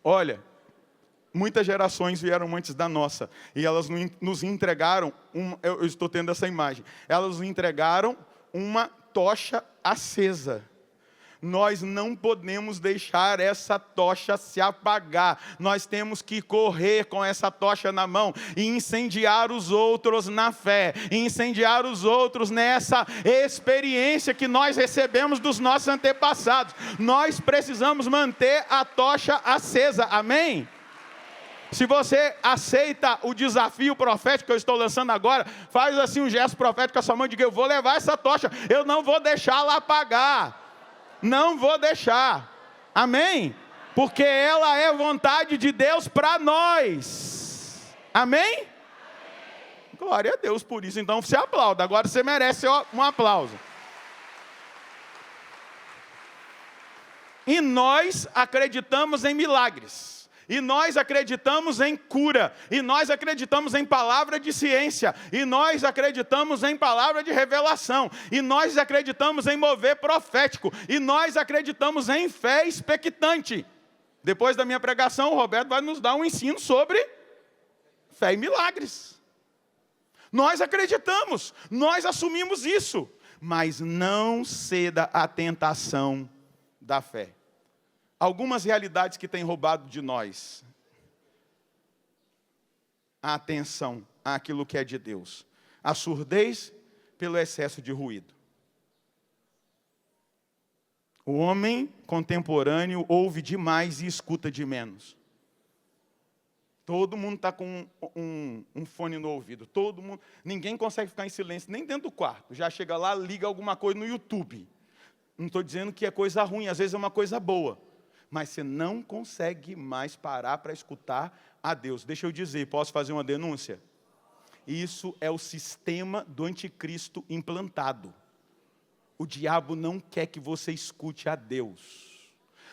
Speaker 1: Olha, muitas gerações vieram antes da nossa, e elas nos entregaram, eu estou tendo essa imagem, elas nos entregaram uma tocha acesa. Nós não podemos deixar essa tocha se apagar. Nós temos que correr com essa tocha na mão e incendiar os outros na fé, e incendiar os outros nessa experiência que nós recebemos dos nossos antepassados. Nós precisamos manter a tocha acesa, amém? Se você aceita o desafio profético que eu estou lançando agora, faz assim um gesto profético com a sua mão e diga, eu vou levar essa tocha, eu não vou deixá-la apagar. Não vou deixar, amém? Porque ela é vontade de Deus para nós, amém? Glória a Deus por isso, então você aplauda, agora você merece um aplauso. E nós acreditamos em milagres. E nós acreditamos em cura, e nós acreditamos em palavra de ciência, e nós acreditamos em palavra de revelação, e nós acreditamos em mover profético, e nós acreditamos em fé expectante. Depois da minha pregação, o Roberto vai nos dar um ensino sobre fé e milagres. Nós acreditamos, nós assumimos isso, mas não ceda à tentação da fé. Algumas realidades que têm roubado de nós a atenção àquilo que é de Deus. A surdez pelo excesso de ruído. O homem contemporâneo ouve demais e escuta de menos. Todo mundo está com um fone no ouvido. Todo mundo, ninguém consegue ficar em silêncio, nem dentro do quarto. Já chega lá, liga alguma coisa no YouTube. Não estou dizendo que é coisa ruim, às vezes é uma coisa boa. Mas você não consegue mais parar para escutar a Deus. Deixa eu dizer, posso fazer uma denúncia? Isso é o sistema do anticristo implantado. O diabo não quer que você escute a Deus.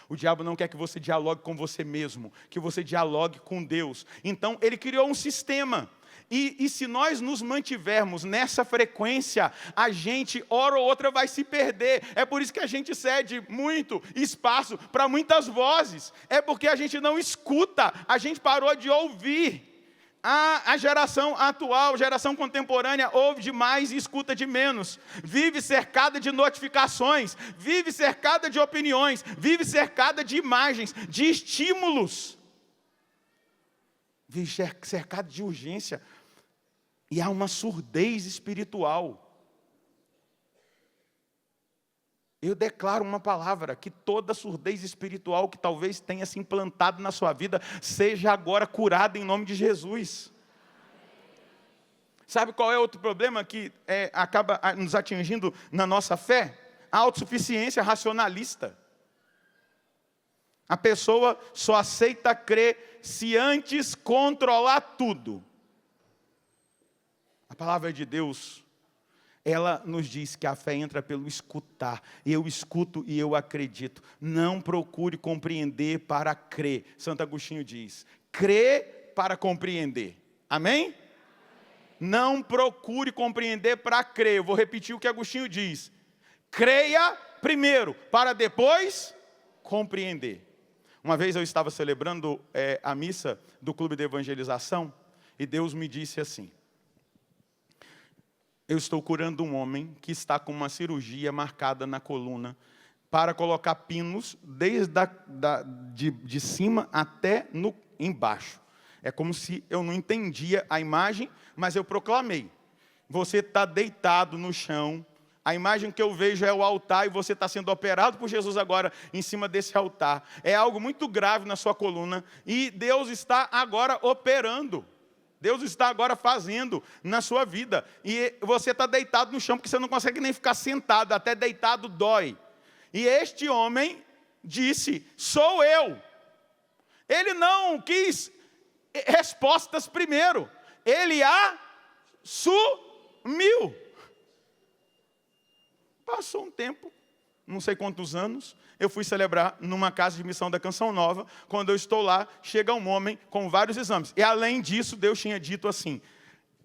Speaker 1: O diabo não quer que você dialogue com você mesmo, que você dialogue com Deus. Então, ele criou um sistema. E se nós nos mantivermos nessa frequência, a gente, hora ou outra, vai se perder. É por isso que a gente cede muito espaço para muitas vozes. É porque a gente não escuta, a gente parou de ouvir. A geração atual, geração contemporânea, ouve demais e escuta de menos. Vive cercada de notificações, vive cercada de opiniões, vive cercada de imagens, de estímulos. Vive cercada de urgência. E há uma surdez espiritual. Eu declaro uma palavra, que toda surdez espiritual que talvez tenha se implantado na sua vida, seja agora curada em nome de Jesus. Sabe qual é outro problema que acaba nos atingindo na nossa fé? A autossuficiência racionalista. A pessoa só aceita crer se antes controlar tudo. A palavra de Deus, ela nos diz que a fé entra pelo escutar. Eu escuto e eu acredito. Não procure compreender para crer. Santo Agostinho diz, crê para compreender. Amém? Não procure compreender para crer. Eu vou repetir o que Agostinho diz. Creia primeiro, para depois compreender. Uma vez eu estava celebrando a missa do Clube de Evangelização, e Deus me disse assim, eu estou curando um homem que está com uma cirurgia marcada na coluna para colocar pinos desde de cima até embaixo. É como se eu não entendia a imagem, mas eu proclamei. Você está deitado no chão, a imagem que eu vejo é o altar e você está sendo operado por Jesus agora em cima desse altar. É algo muito grave na sua coluna e Deus está agora operando. Deus está agora fazendo na sua vida. E você está deitado no chão porque você não consegue nem ficar sentado, até deitado dói. E este homem disse, sou eu. Ele não quis respostas primeiro. Ele assumiu. Passou um tempo, não sei quantos anos, eu fui celebrar numa casa de missão da Canção Nova. Quando eu estou lá, chega um homem com vários exames. E além disso, Deus tinha dito assim: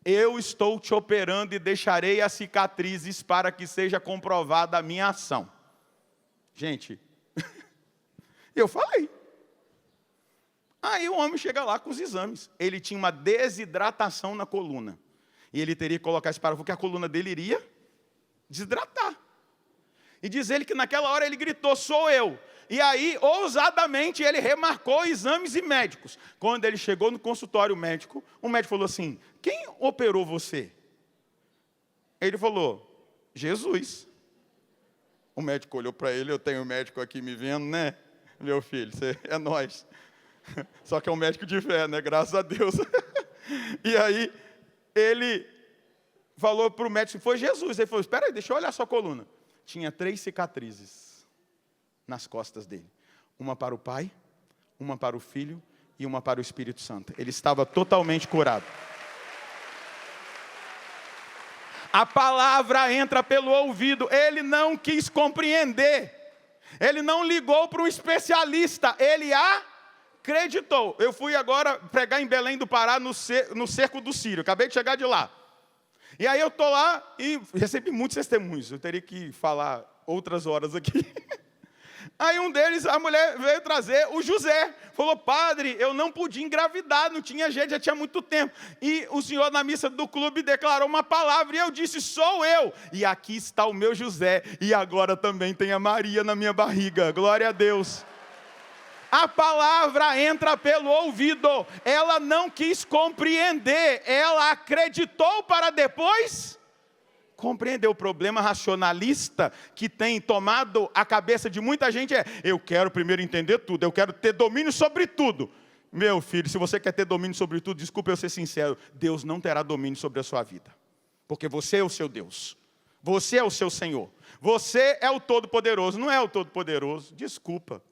Speaker 1: eu estou te operando e deixarei as cicatrizes para que seja comprovada a minha ação. Gente, eu falei. Aí o homem chega lá com os exames. Ele tinha uma desidratação na coluna. E ele teria que colocar esse parafuso, porque a coluna dele iria desidratar. E diz ele que naquela hora ele gritou: sou eu. E aí, ousadamente, ele remarcou exames e médicos. Quando ele chegou no consultório médico, o médico falou assim: quem operou você? Ele falou: Jesus. O médico olhou para ele: eu tenho um médico aqui me vendo, né? Meu filho, você é nós. Só que é um médico de fé, né? Graças a Deus. E aí, ele falou para o médico: foi Jesus. Ele falou: espera aí, deixa eu olhar a sua coluna. Tinha 3 cicatrizes nas costas dele. Uma para o Pai, uma para o Filho e uma para o Espírito Santo. Ele estava totalmente curado. A palavra entra pelo ouvido. Ele não quis compreender. Ele não ligou para um especialista. Ele acreditou. Eu fui agora pregar em Belém do Pará, no cerco do Sírio. Acabei de chegar de lá. E aí eu estou lá e recebi muitos testemunhos. Eu teria que falar outras horas aqui. Aí um deles, a mulher veio trazer o José. Falou: padre, eu não podia engravidar, não tinha jeito, já tinha muito tempo. E o senhor na missa do clube declarou uma palavra e eu disse: sou eu. E aqui está o meu José. E agora também tem a Maria na minha barriga. Glória a Deus. A palavra entra pelo ouvido. Ela não quis compreender. Ela acreditou para depois compreender. O problema racionalista que tem tomado a cabeça de muita gente é: eu quero primeiro entender tudo, eu quero ter domínio sobre tudo. Meu filho, se você quer ter domínio sobre tudo, desculpa eu ser sincero, Deus não terá domínio sobre a sua vida. Porque você é o seu Deus. Você é o seu Senhor. Você é o Todo-Poderoso. Não é o Todo-Poderoso. Desculpa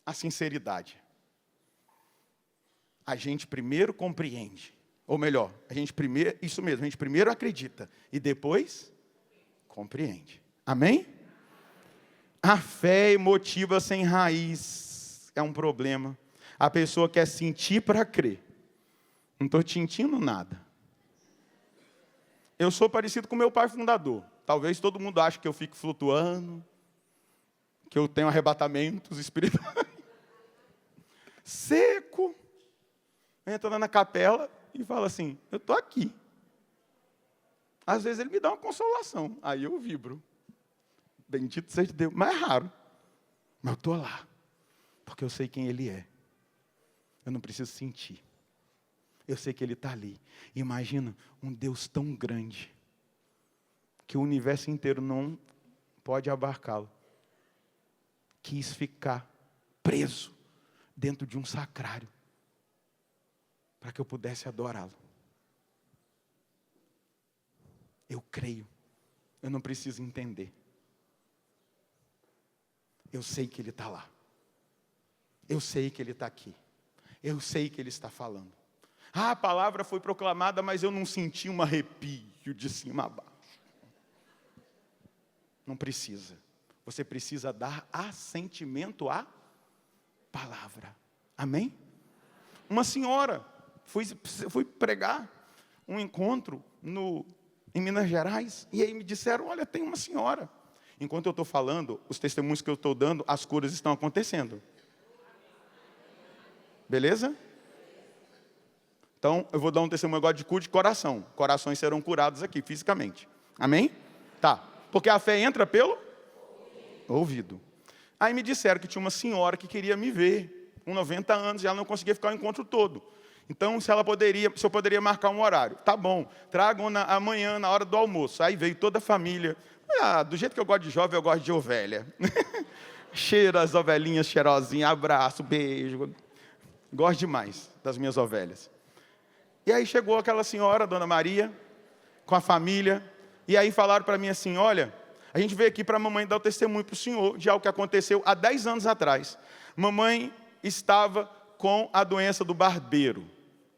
Speaker 1: a sinceridade. A gente primeiro compreende. Ou melhor, a gente primeiro acredita e depois compreende. Amém? A fé emotiva sem raiz é um problema. A pessoa quer sentir para crer. Não estou sentindo nada. Eu sou parecido com meu pai fundador. Talvez todo mundo ache que eu fico flutuando, que eu tenho arrebatamentos espirituais. Seco. Entra lá na capela e fala assim: eu estou aqui. Às vezes ele me dá uma consolação. Aí eu vibro. Bendito seja Deus. Mas é raro. Mas eu estou lá. Porque eu sei quem Ele é. Eu não preciso sentir. Eu sei que Ele está ali. Imagina um Deus tão grande que o universo inteiro não pode abarcá-lo. Quis ficar preso dentro de um sacrário para que eu pudesse adorá-lo. Eu creio. Eu não preciso entender. Eu sei que Ele está lá. Eu sei que Ele está aqui. Eu sei que Ele está falando. A palavra foi proclamada, mas eu não senti um arrepio de cima a baixo. Não precisa. Você precisa dar assentimento à palavra. Amém? Uma senhora, fui pregar um encontro em Minas Gerais, e aí me disseram: olha, tem uma senhora. Enquanto eu estou falando, os testemunhos que eu estou dando, as curas estão acontecendo. Beleza? Então, eu vou dar um testemunho agora de cura de coração. Corações serão curados aqui, fisicamente. Amém? Tá. Porque a fé entra pelo ouvido. Aí me disseram que tinha uma senhora que queria me ver, com 90 anos, e ela não conseguia ficar o encontro todo. Então, se eu poderia marcar um horário. Tá bom, tragam amanhã, na hora do almoço. Aí veio toda a família. Do jeito que eu gosto de jovem, eu gosto de ovelha. Cheira as ovelhinhas cheirosinhas, abraço, beijo. Gosto demais das minhas ovelhas. E aí chegou aquela senhora, Dona Maria, com a família. E aí falaram para mim assim: olha, a gente veio aqui para a mamãe dar o testemunho para o senhor de algo que aconteceu há 10 anos atrás. Mamãe estava com a doença do barbeiro,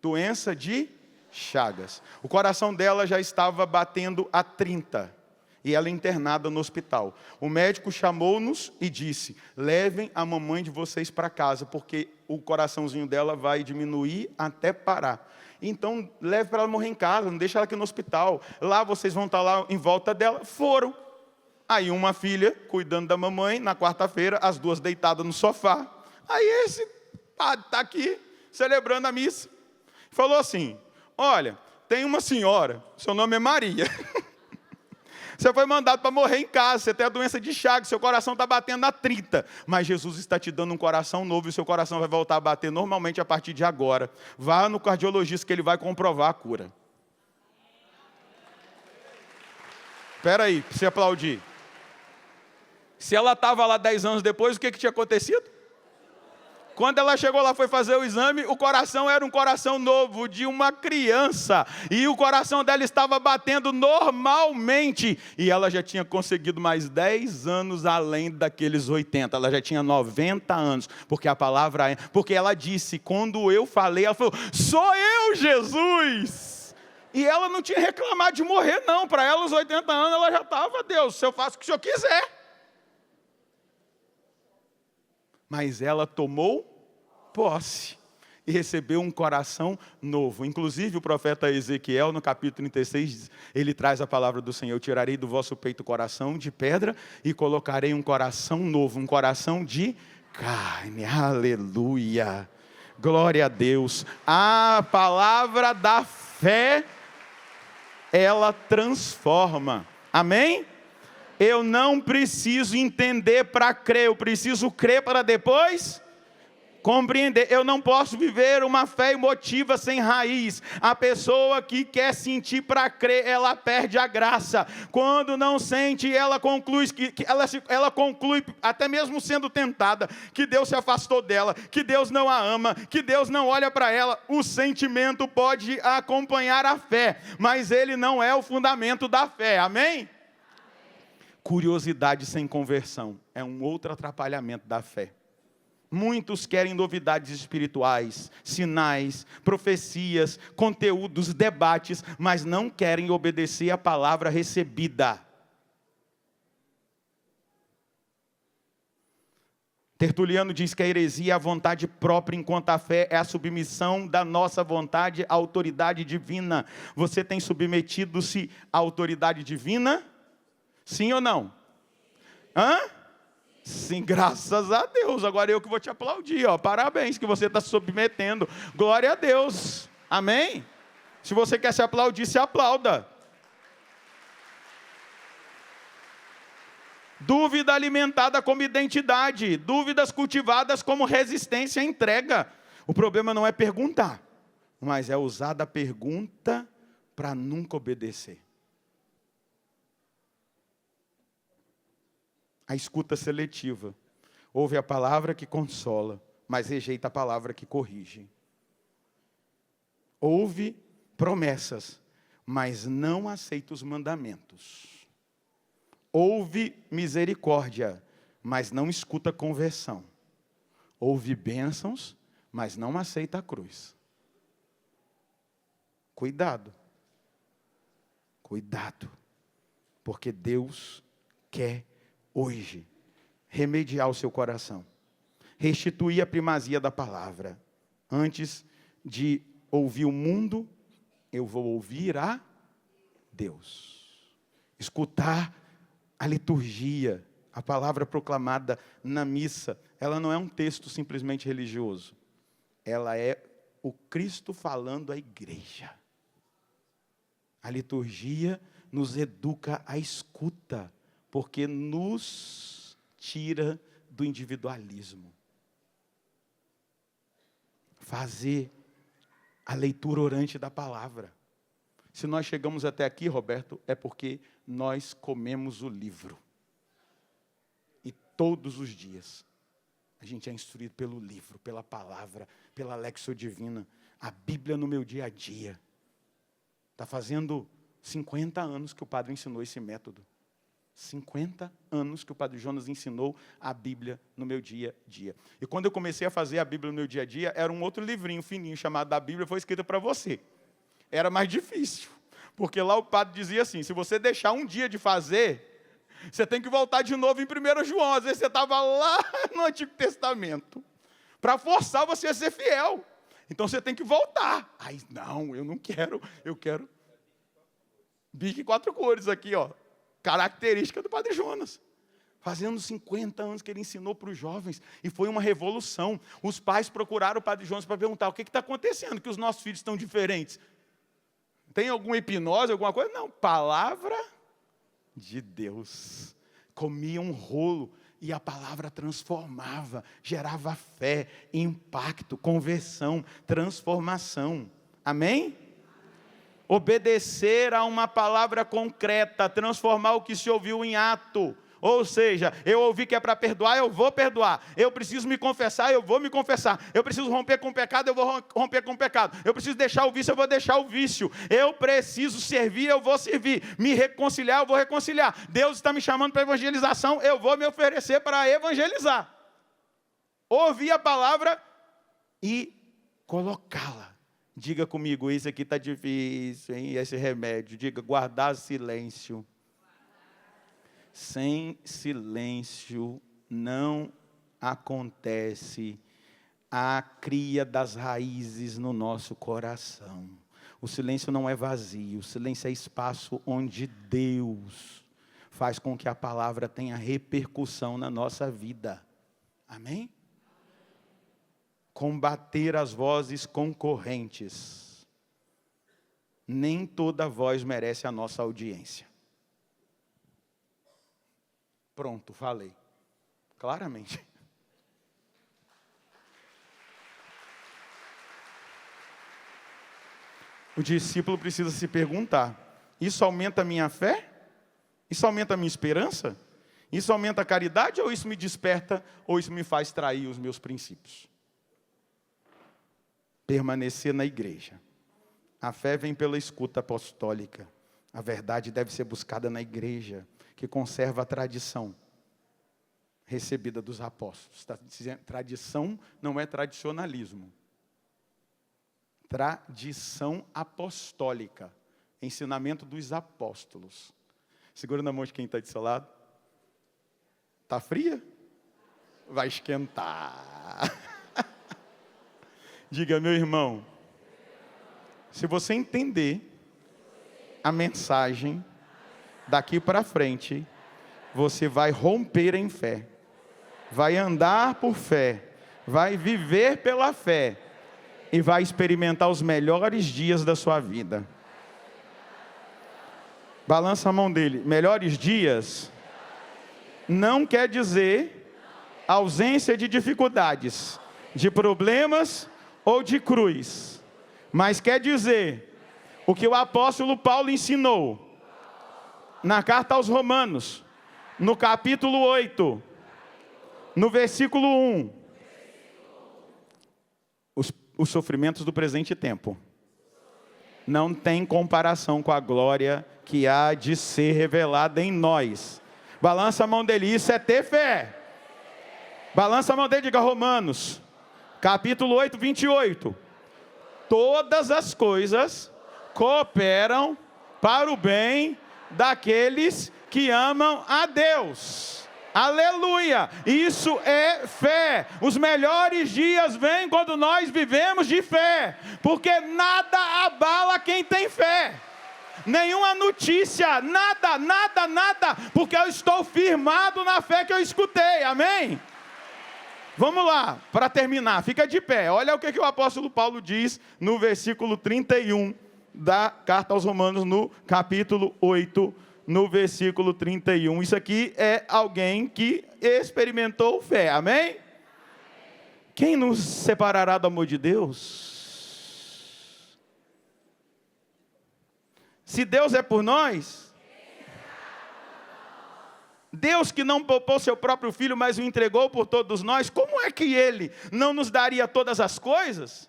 Speaker 1: doença de Chagas. O coração dela já estava batendo a 30 e ela internada no hospital. O médico chamou-nos e disse: levem a mamãe de vocês para casa, porque o coraçãozinho dela vai diminuir até parar. Então leve para ela morrer em casa, não deixa ela aqui no hospital. Lá vocês vão estar lá em volta dela. Foram. Aí uma filha cuidando da mamãe, na quarta-feira, as duas deitadas no sofá. Aí esse padre está aqui, celebrando a missa. Falou assim: olha, tem uma senhora, seu nome é Maria. Você foi mandado para morrer em casa, você tem a doença de Chagas, seu coração está batendo a 30. Mas Jesus está te dando um coração novo e o seu coração vai voltar a bater normalmente a partir de agora. Vá no cardiologista que ele vai comprovar a cura. Espera aí, para você aplaudir. Se ela estava lá 10 anos depois, o que tinha acontecido? Quando ela chegou lá, foi fazer o exame, o coração era um coração novo, de uma criança. E o coração dela estava batendo normalmente. E ela já tinha conseguido mais 10 anos além daqueles 80. Ela já tinha 90 anos. Porque a palavra, porque ela disse, quando eu falei, ela falou: sou eu, Jesus! E ela não tinha reclamado de morrer, não. Para ela, os 80 anos, ela já estava: Deus, se eu faço o que o Senhor quiser. Mas ela tomou posse e recebeu um coração novo. Inclusive o profeta Ezequiel, no capítulo 36, ele traz a palavra do Senhor: eu tirarei do vosso peito coração de pedra e colocarei um coração novo, um coração de carne. Aleluia, glória a Deus. A palavra da fé, ela transforma. Amém? Eu não preciso entender para crer, eu preciso crer para depois compreender. Eu não posso viver uma fé emotiva sem raiz. A pessoa que quer sentir para crer, ela perde a graça. Quando não sente, ela conclui, ela conclui, até mesmo sendo tentada, que Deus se afastou dela, que Deus não a ama, que Deus não olha para ela. O sentimento pode acompanhar a fé, mas ele não é o fundamento da fé. Amém? Curiosidade sem conversão é um outro atrapalhamento da fé. Muitos querem novidades espirituais, sinais, profecias, conteúdos, debates, mas não querem obedecer a palavra recebida. Tertuliano diz que a heresia é a vontade própria, enquanto a fé é a submissão da nossa vontade à autoridade divina. Você tem submetido-se à autoridade divina? Sim ou não? Hã? Sim, graças a Deus. Agora eu que vou te aplaudir, ó. Parabéns que você está se submetendo. Glória a Deus. Amém? Se você quer se aplaudir, se aplauda. Dúvida alimentada como identidade. Dúvidas cultivadas como resistência à entrega. O problema não é perguntar, mas é usar da pergunta para nunca obedecer. A escuta seletiva. Ouve a palavra que consola, mas rejeita a palavra que corrige. Ouve promessas, mas não aceita os mandamentos. Ouve misericórdia, mas não escuta conversão. Ouve bênçãos, mas não aceita a cruz. Cuidado. Cuidado. Porque Deus quer hoje remediar o seu coração. Restituir a primazia da palavra. Antes de ouvir o mundo, eu vou ouvir a Deus. Escutar a liturgia, a palavra proclamada na missa. Ela não é um texto simplesmente religioso. Ela é o Cristo falando à igreja. A liturgia nos educa à escuta, porque nos tira do individualismo. Fazer a leitura orante da palavra. Se nós chegamos até aqui, Roberto, é porque nós comemos o livro. E todos os dias a gente é instruído pelo livro, pela palavra, pela Lexio Divina. A Bíblia no meu dia a dia. Está fazendo 50 anos que o padre ensinou esse método. 50 anos que o Padre Jonas ensinou a Bíblia no meu dia a dia. E quando eu comecei a fazer a Bíblia no meu dia a dia, era um outro livrinho fininho chamado da Bíblia, foi escrita para você. Era mais difícil, porque lá o padre dizia assim, se você deixar um dia de fazer, você tem que voltar de novo em 1 João. Às vezes você estava lá no Antigo Testamento, para forçar você a ser fiel. Então você tem que voltar. Aí, não, eu não quero, eu quero bique 4 cores aqui, ó. Característica do Padre Jonas. Fazendo 50 anos que ele ensinou para os jovens. E foi uma revolução. Os pais procuraram o Padre Jonas para perguntar, o que está acontecendo, que os nossos filhos estão diferentes? Tem alguma hipnose, alguma coisa? Não, palavra de Deus. Comia um rolo e a palavra transformava, gerava fé, impacto, conversão, transformação. Amém? Obedecer a uma palavra concreta, transformar o que se ouviu em ato. Ou seja, eu ouvi que é para perdoar, eu vou perdoar. Eu preciso me confessar, eu vou me confessar. Eu preciso romper com o pecado, eu vou romper com o pecado. Eu preciso deixar o vício, eu vou deixar o vício. Eu preciso servir, eu vou servir. Me reconciliar, eu vou reconciliar. Deus está me chamando para evangelização, eu vou me oferecer para evangelizar. Ouvir a palavra e colocá-la. Diga comigo, isso aqui está difícil, hein? Esse remédio. Diga, guardar silêncio. Sem silêncio não acontece a cria das raízes no nosso coração. O silêncio não é vazio, o silêncio é espaço onde Deus faz com que a palavra tenha repercussão na nossa vida. Amém? Combater as vozes concorrentes. Nem toda voz merece a nossa audiência. Pronto, falei. Claramente. O discípulo precisa se perguntar, isso aumenta a minha fé? Isso aumenta a minha esperança? Isso aumenta a caridade ou isso me desperta ou isso me faz trair os meus princípios? Permanecer na igreja. A fé vem pela escuta apostólica. A verdade deve ser buscada na igreja, que conserva a tradição recebida dos apóstolos. Tradição não é tradicionalismo. Tradição apostólica. Ensinamento dos apóstolos. Segura na mão de quem está do seu lado. Está fria? Vai esquentar. Diga, meu irmão, se você entender a mensagem daqui para frente, você vai romper em fé, vai andar por fé, vai viver pela fé e vai experimentar os melhores dias da sua vida. Balança a mão dele. Melhores dias não quer dizer ausência de dificuldades, de problemas ou de cruz, mas quer dizer o que o apóstolo Paulo ensinou na carta aos Romanos, no capítulo 8, no versículo 1. Os sofrimentos do presente tempo não tem comparação com a glória que há de ser revelada em nós. Balança a mão dele, isso é ter fé. Balança a mão dele, diga Romanos, capítulo 8, 28. Todas as coisas cooperam para o bem daqueles que amam a Deus. Aleluia! Isso é fé. Os melhores dias vêm quando nós vivemos de fé, porque nada abala quem tem fé. Nenhuma notícia, nada, porque eu estou firmado na fé que eu escutei. Amém? Vamos lá, para terminar, fica de pé. Olha o que o apóstolo Paulo diz no versículo 31 da carta aos Romanos, no capítulo 8, no versículo 31. Isso aqui é alguém que experimentou fé, amém? Quem nos separará do amor de Deus? Se Deus é por nós, Deus que não poupou seu próprio Filho, mas o entregou por todos nós, como é que Ele não nos daria todas as coisas?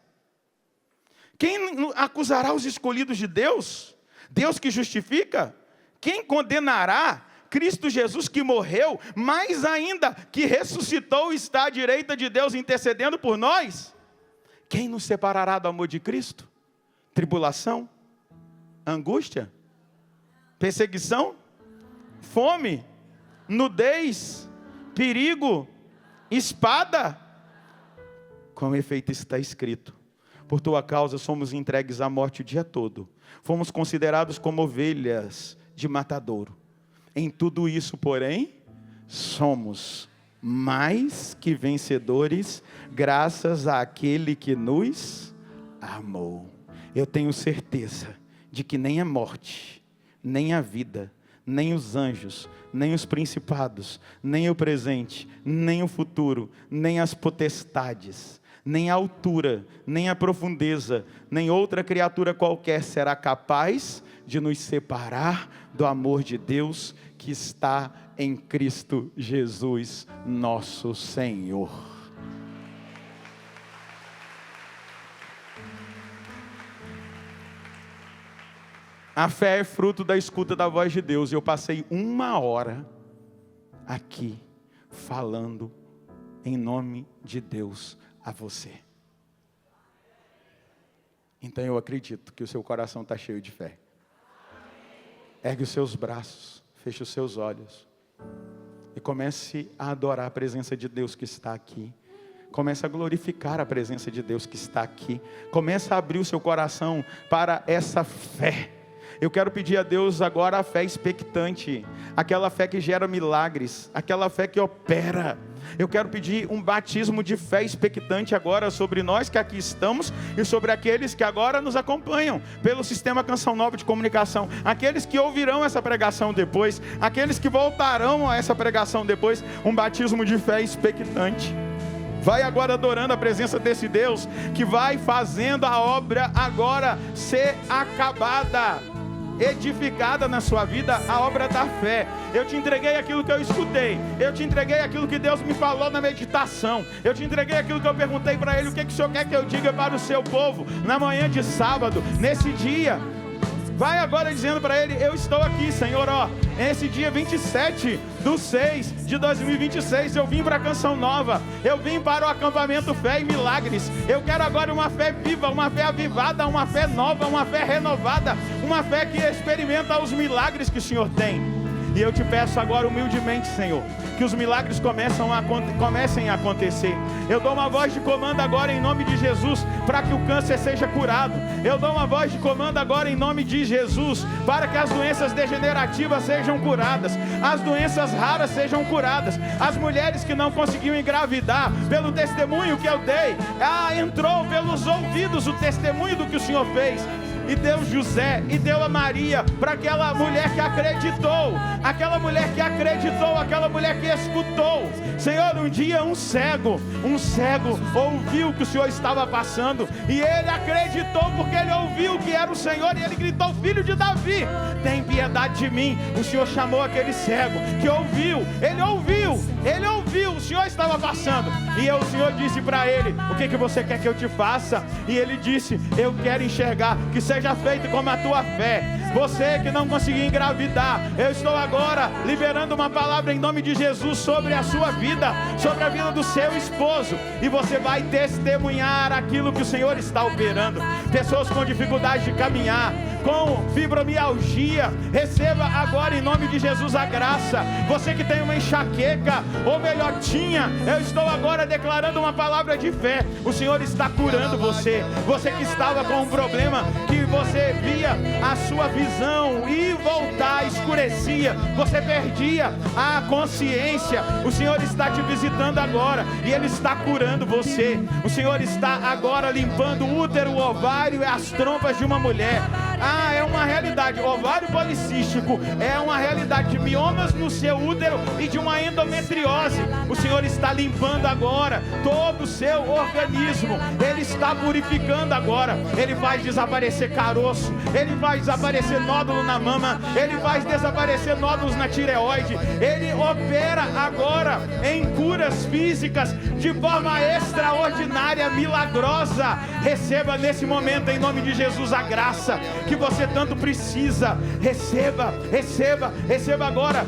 Speaker 1: Quem acusará os escolhidos de Deus? Deus que justifica? Quem condenará? Cristo Jesus que morreu, mais ainda que ressuscitou e está à direita de Deus intercedendo por nós, quem nos separará do amor de Cristo? Tribulação? Angústia? Perseguição? Fome? Nudez? Perigo? Espada? Com efeito está escrito: por tua causa somos entregues à morte o dia todo. Fomos considerados como ovelhas de matadouro. Em tudo isso, porém, somos mais que vencedores, graças àquele que nos amou. Eu tenho certeza de que nem a morte, nem a vida, nem os anjos, nem os principados, nem o presente, nem o futuro, nem as potestades, nem a altura, nem a profundeza, nem outra criatura qualquer será capaz de nos separar do amor de Deus que está em Cristo Jesus, nosso Senhor. A fé é fruto da escuta da voz de Deus. E eu passei 1 hora aqui falando em nome de Deus a você. Então eu acredito que o seu coração está cheio de fé. Ergue os seus braços, feche os seus olhos e comece a adorar a presença de Deus que está aqui. Comece a glorificar a presença de Deus que está aqui. Comece a abrir o seu coração para essa fé. Eu quero pedir a Deus agora a fé expectante, aquela fé que gera milagres, aquela fé que opera. Eu quero pedir um batismo de fé expectante agora sobre nós que aqui estamos e sobre aqueles que agora nos acompanham pelo sistema Canção Nova de comunicação, aqueles que ouvirão essa pregação depois, aqueles que voltarão a essa pregação depois, um batismo de fé expectante. Vai agora adorando a presença desse Deus que vai fazendo a obra agora ser acabada, edificada na sua vida, a obra da fé. Eu te entreguei aquilo que eu escutei, eu te entreguei aquilo que Deus me falou na meditação, eu te entreguei aquilo que eu perguntei para Ele, o que o Senhor quer que eu diga para o seu povo, na manhã de sábado, nesse dia. Vai agora dizendo para Ele: eu estou aqui, Senhor, esse dia 27/6/2026, eu vim para a Canção Nova, eu vim para o acampamento Fé e Milagres, eu quero agora uma fé viva, uma fé avivada, uma fé nova, uma fé renovada, uma fé que experimenta os milagres que o Senhor tem. E eu te peço agora humildemente, Senhor, que os milagres comecem a acontecer. Eu dou uma voz de comando agora em nome de Jesus, para que o câncer seja curado. Eu dou uma voz de comando agora em nome de Jesus, para que as doenças degenerativas sejam curadas, as doenças raras sejam curadas. As mulheres que não conseguiam engravidar, pelo testemunho que eu dei, entrou pelos ouvidos o testemunho do que o Senhor fez. E deu José, e deu a Maria, para aquela mulher que acreditou, aquela mulher que escutou. Senhor, um dia um cego ouviu que o Senhor estava passando, e ele acreditou porque ele ouviu que era o Senhor, e ele gritou: filho de Davi, tem piedade de mim. O Senhor chamou aquele cego, que ouviu, ele ouviu, o Senhor estava passando, e o Senhor disse para ele: o que você quer que eu te faça? E ele disse: eu quero enxergar, que seja feito como a tua fé. Você que não conseguiu engravidar, eu estou agora liberando uma palavra em nome de Jesus sobre a sua vida, sobre a vida do seu esposo, e você vai testemunhar aquilo que o Senhor está operando. Pessoas com dificuldade de caminhar, com fibromialgia, receba agora em nome de Jesus a graça. Você que tem uma enxaqueca, ou melhor tinha, eu estou agora declarando uma palavra de fé. O Senhor está curando você. Você que estava com um problema, que você via a sua visão e voltar, escurecia, você perdia a consciência. O Senhor está te visitando agora, e Ele está curando você. O Senhor está agora limpando o útero, o ovário e as trompas de uma mulher. É uma realidade. Ovário policístico é uma realidade de miomas no seu útero e de uma endometriose. O Senhor está limpando agora todo o seu organismo. Ele está purificando agora. Ele faz desaparecer caroço, Ele faz desaparecer nódulo na mama, Ele faz desaparecer nódulos na tireoide. Ele opera agora em curas físicas de forma extraordinária, milagrosa. Receba nesse momento em nome de Jesus a graça que você tanto precisa. Receba, receba, receba agora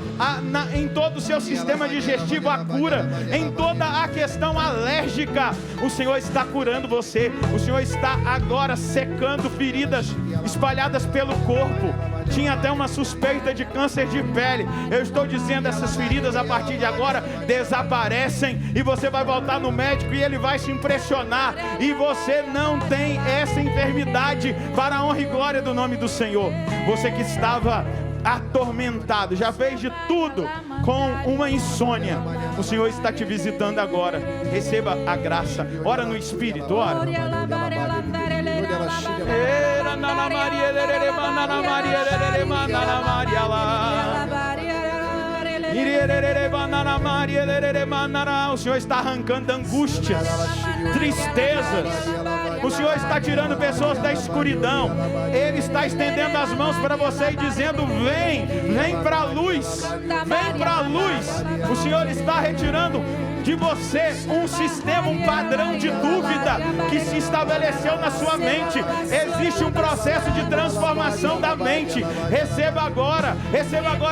Speaker 1: em todo o seu sistema digestivo a cura, em toda a questão alérgica. O Senhor está curando você. O Senhor está agora secando feridas espalhadas pelo corpo. Tinha até uma suspeita de câncer de pele. Eu estou dizendo, essas feridas a partir de agora desaparecem, e você vai voltar no médico e ele vai se impressionar, e você não tem essa enfermidade, para a honra e glória do nome do Senhor. Você que estava atormentado, já fez de tudo com uma insônia, o Senhor está te visitando agora. Receba a graça. Ora no Espírito, ora. O Senhor está arrancando angústias, tristezas. O Senhor está tirando pessoas da escuridão. Ele está estendendo as mãos para você e dizendo: vem, vem para a luz, vem para a luz. O Senhor está retirando de você um sistema, um padrão de dúvida que se estabeleceu na sua mente. Existe um processo de transformação da mente. Receba agora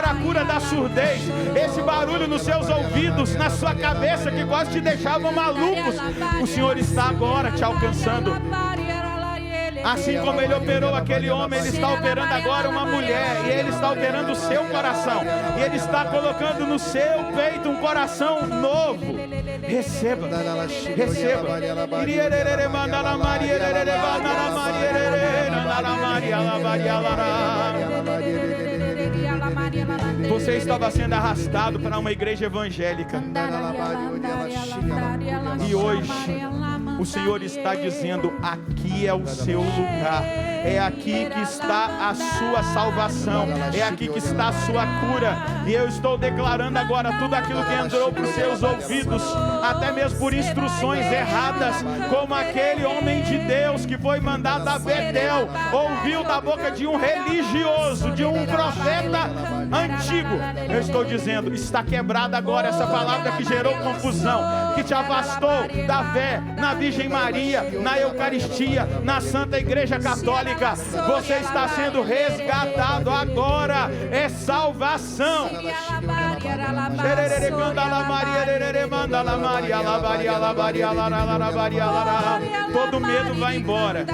Speaker 1: a cura da surdez, esse barulho nos seus ouvidos, na sua cabeça que quase te deixavam malucos. O Senhor está agora te alcançando. Assim como Ele operou aquele homem, Ele está operando agora uma mulher, e Ele está operando o seu coração, e Ele está colocando no seu peito um coração novo. Receba, receba. Você estava sendo arrastado para uma igreja evangélica, e hoje o Senhor está dizendo: aqui é o seu lugar, é aqui que está a sua salvação, é aqui que está a sua cura. E eu estou declarando agora tudo aquilo que entrou para os seus ouvidos, até mesmo por instruções erradas, como aquele homem de Deus que foi mandado a Betel, ouviu da boca de um religioso, de um profeta antigo. Eu estou dizendo, está quebrada agora essa palavra que gerou confusão, que te afastou da fé na Virgem Maria, na Eucaristia, na Santa Igreja Católica. Você está sendo resgatado agora, é salvação. Todo medo vai embora,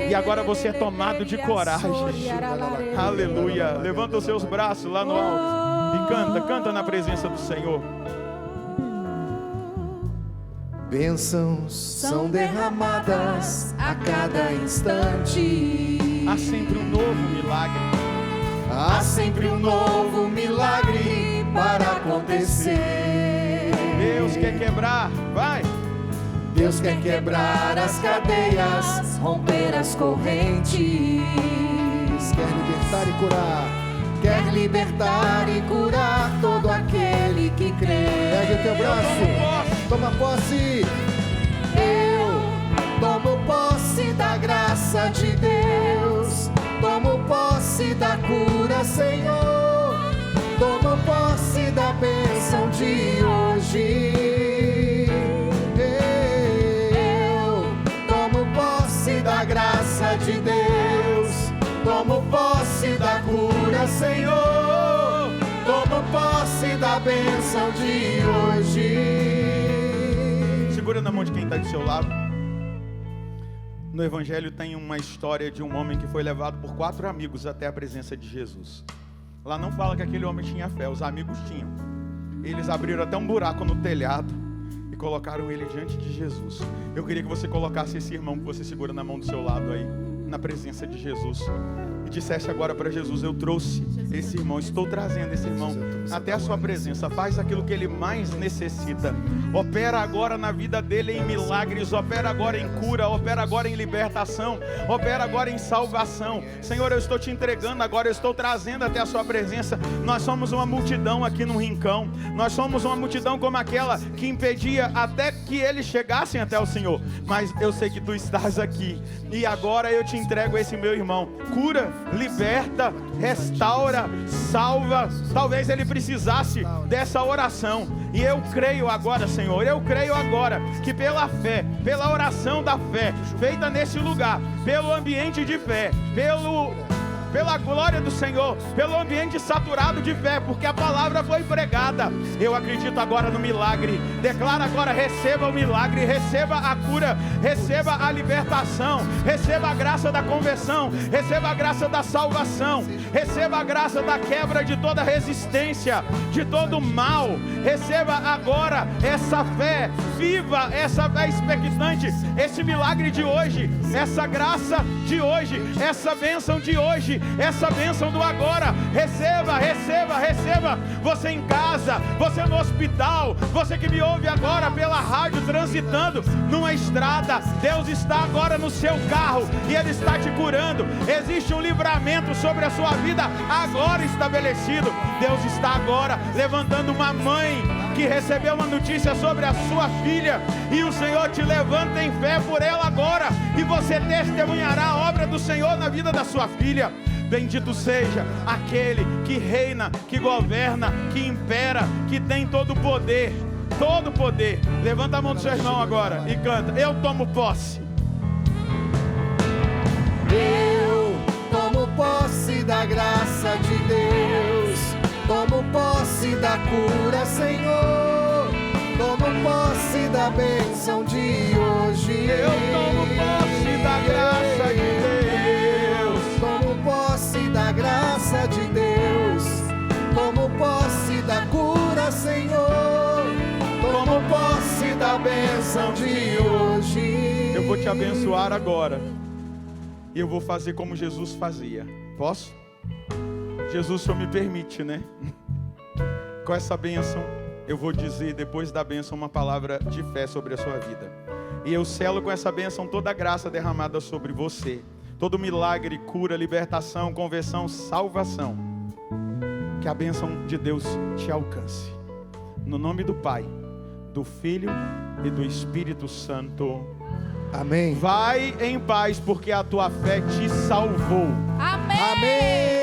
Speaker 1: e agora você é tomado de coragem. Aleluia. Levanta os seus braços lá no alto e canta na presença do Senhor.
Speaker 2: Bênçãos são derramadas a cada instante.
Speaker 1: Há sempre um novo milagre.
Speaker 2: Há sempre um novo milagre para acontecer.
Speaker 1: Deus quer quebrar, vai.
Speaker 2: Deus quer quebrar as cadeias, romper as correntes. Quer libertar e curar. Quer libertar e curar todo aquele que crê. Pega o teu braço, toma posse. Eu tomo posse da graça de Deus. Tomo posse da cura, Senhor. Tomo posse da bênção de hoje. Eu tomo posse da graça de Deus. Tomo posse da cura, Senhor. Tomo posse da bênção de hoje.
Speaker 1: Segura na mão de quem está do seu lado. No Evangelho tem uma história de um homem que foi levado por 4 amigos até a presença de Jesus. Lá não fala que aquele homem tinha fé, os amigos tinham. Eles abriram até um buraco no telhado e colocaram ele diante de Jesus. Eu queria que você colocasse esse irmão que você segura na mão do seu lado aí, na presença de Jesus, e dissesse agora para Jesus: eu trouxe esse irmão, estou trazendo esse irmão até a sua presença. Faz aquilo que ele mais necessita. Opera agora na vida dele em milagres, opera agora em cura, opera agora em libertação, opera agora em salvação. Senhor, eu estou te entregando agora, eu estou trazendo até a sua presença. Nós somos uma multidão aqui no Rincão, nós somos uma multidão como aquela que impedia até que eles chegassem até o Senhor, mas eu sei que tu estás aqui, e agora eu te entrego a esse meu irmão. Cura, liberta, restaura, salva. Talvez ele precisasse dessa oração. E eu creio agora, Senhor, eu creio agora que pela fé, pela oração da fé, feita nesse lugar, pelo ambiente de fé, pela glória do Senhor, pelo ambiente saturado de fé, porque a palavra foi pregada. Eu acredito agora no milagre. Declara agora: receba o milagre, receba a cura, receba a libertação, receba a graça da conversão, receba a graça da salvação, receba a graça da quebra de toda resistência, de todo mal. Receba agora essa fé viva, essa fé expectante, esse milagre de hoje, essa graça de hoje, essa bênção de hoje, essa bênção do agora. Receba, receba, receba. Você em casa, você no hospital, você que me ouve agora pela rádio, transitando numa estrada, Deus está agora no seu carro e Ele está te curando. Existe um livramento sobre a sua vida agora estabelecido. Deus está agora levantando uma mãe que recebeu uma notícia sobre a sua filha, e o Senhor te levanta em fé por ela agora, e você testemunhará a obra do Senhor na vida da sua filha. Bendito seja aquele que reina, que governa, que impera, que tem todo o poder, todo o poder. Levanta a mão do seu irmão agora e canta: eu tomo posse.
Speaker 2: Eu tomo posse da graça de Deus, tomo posse da cura, Senhor, tomo posse da bênção de hoje.
Speaker 1: Eu tomo posse da graça de Deus,
Speaker 2: tomo posse da graça de Deus, tomo posse da cura, Senhor, tomo posse da bênção de hoje.
Speaker 1: eu vou te abençoar agora, e eu vou fazer como Jesus fazia. Posso? Jesus, o Senhor me permite, né? Com essa bênção, eu vou dizer depois da bênção uma palavra de fé sobre a sua vida. E eu selo com essa bênção toda a graça derramada sobre você. Todo milagre, cura, libertação, conversão, salvação. Que a bênção de Deus te alcance. No nome do Pai, do Filho e do Espírito Santo.
Speaker 2: Amém.
Speaker 1: Vai em paz, porque a tua fé te salvou.
Speaker 3: Amém.
Speaker 2: Amém.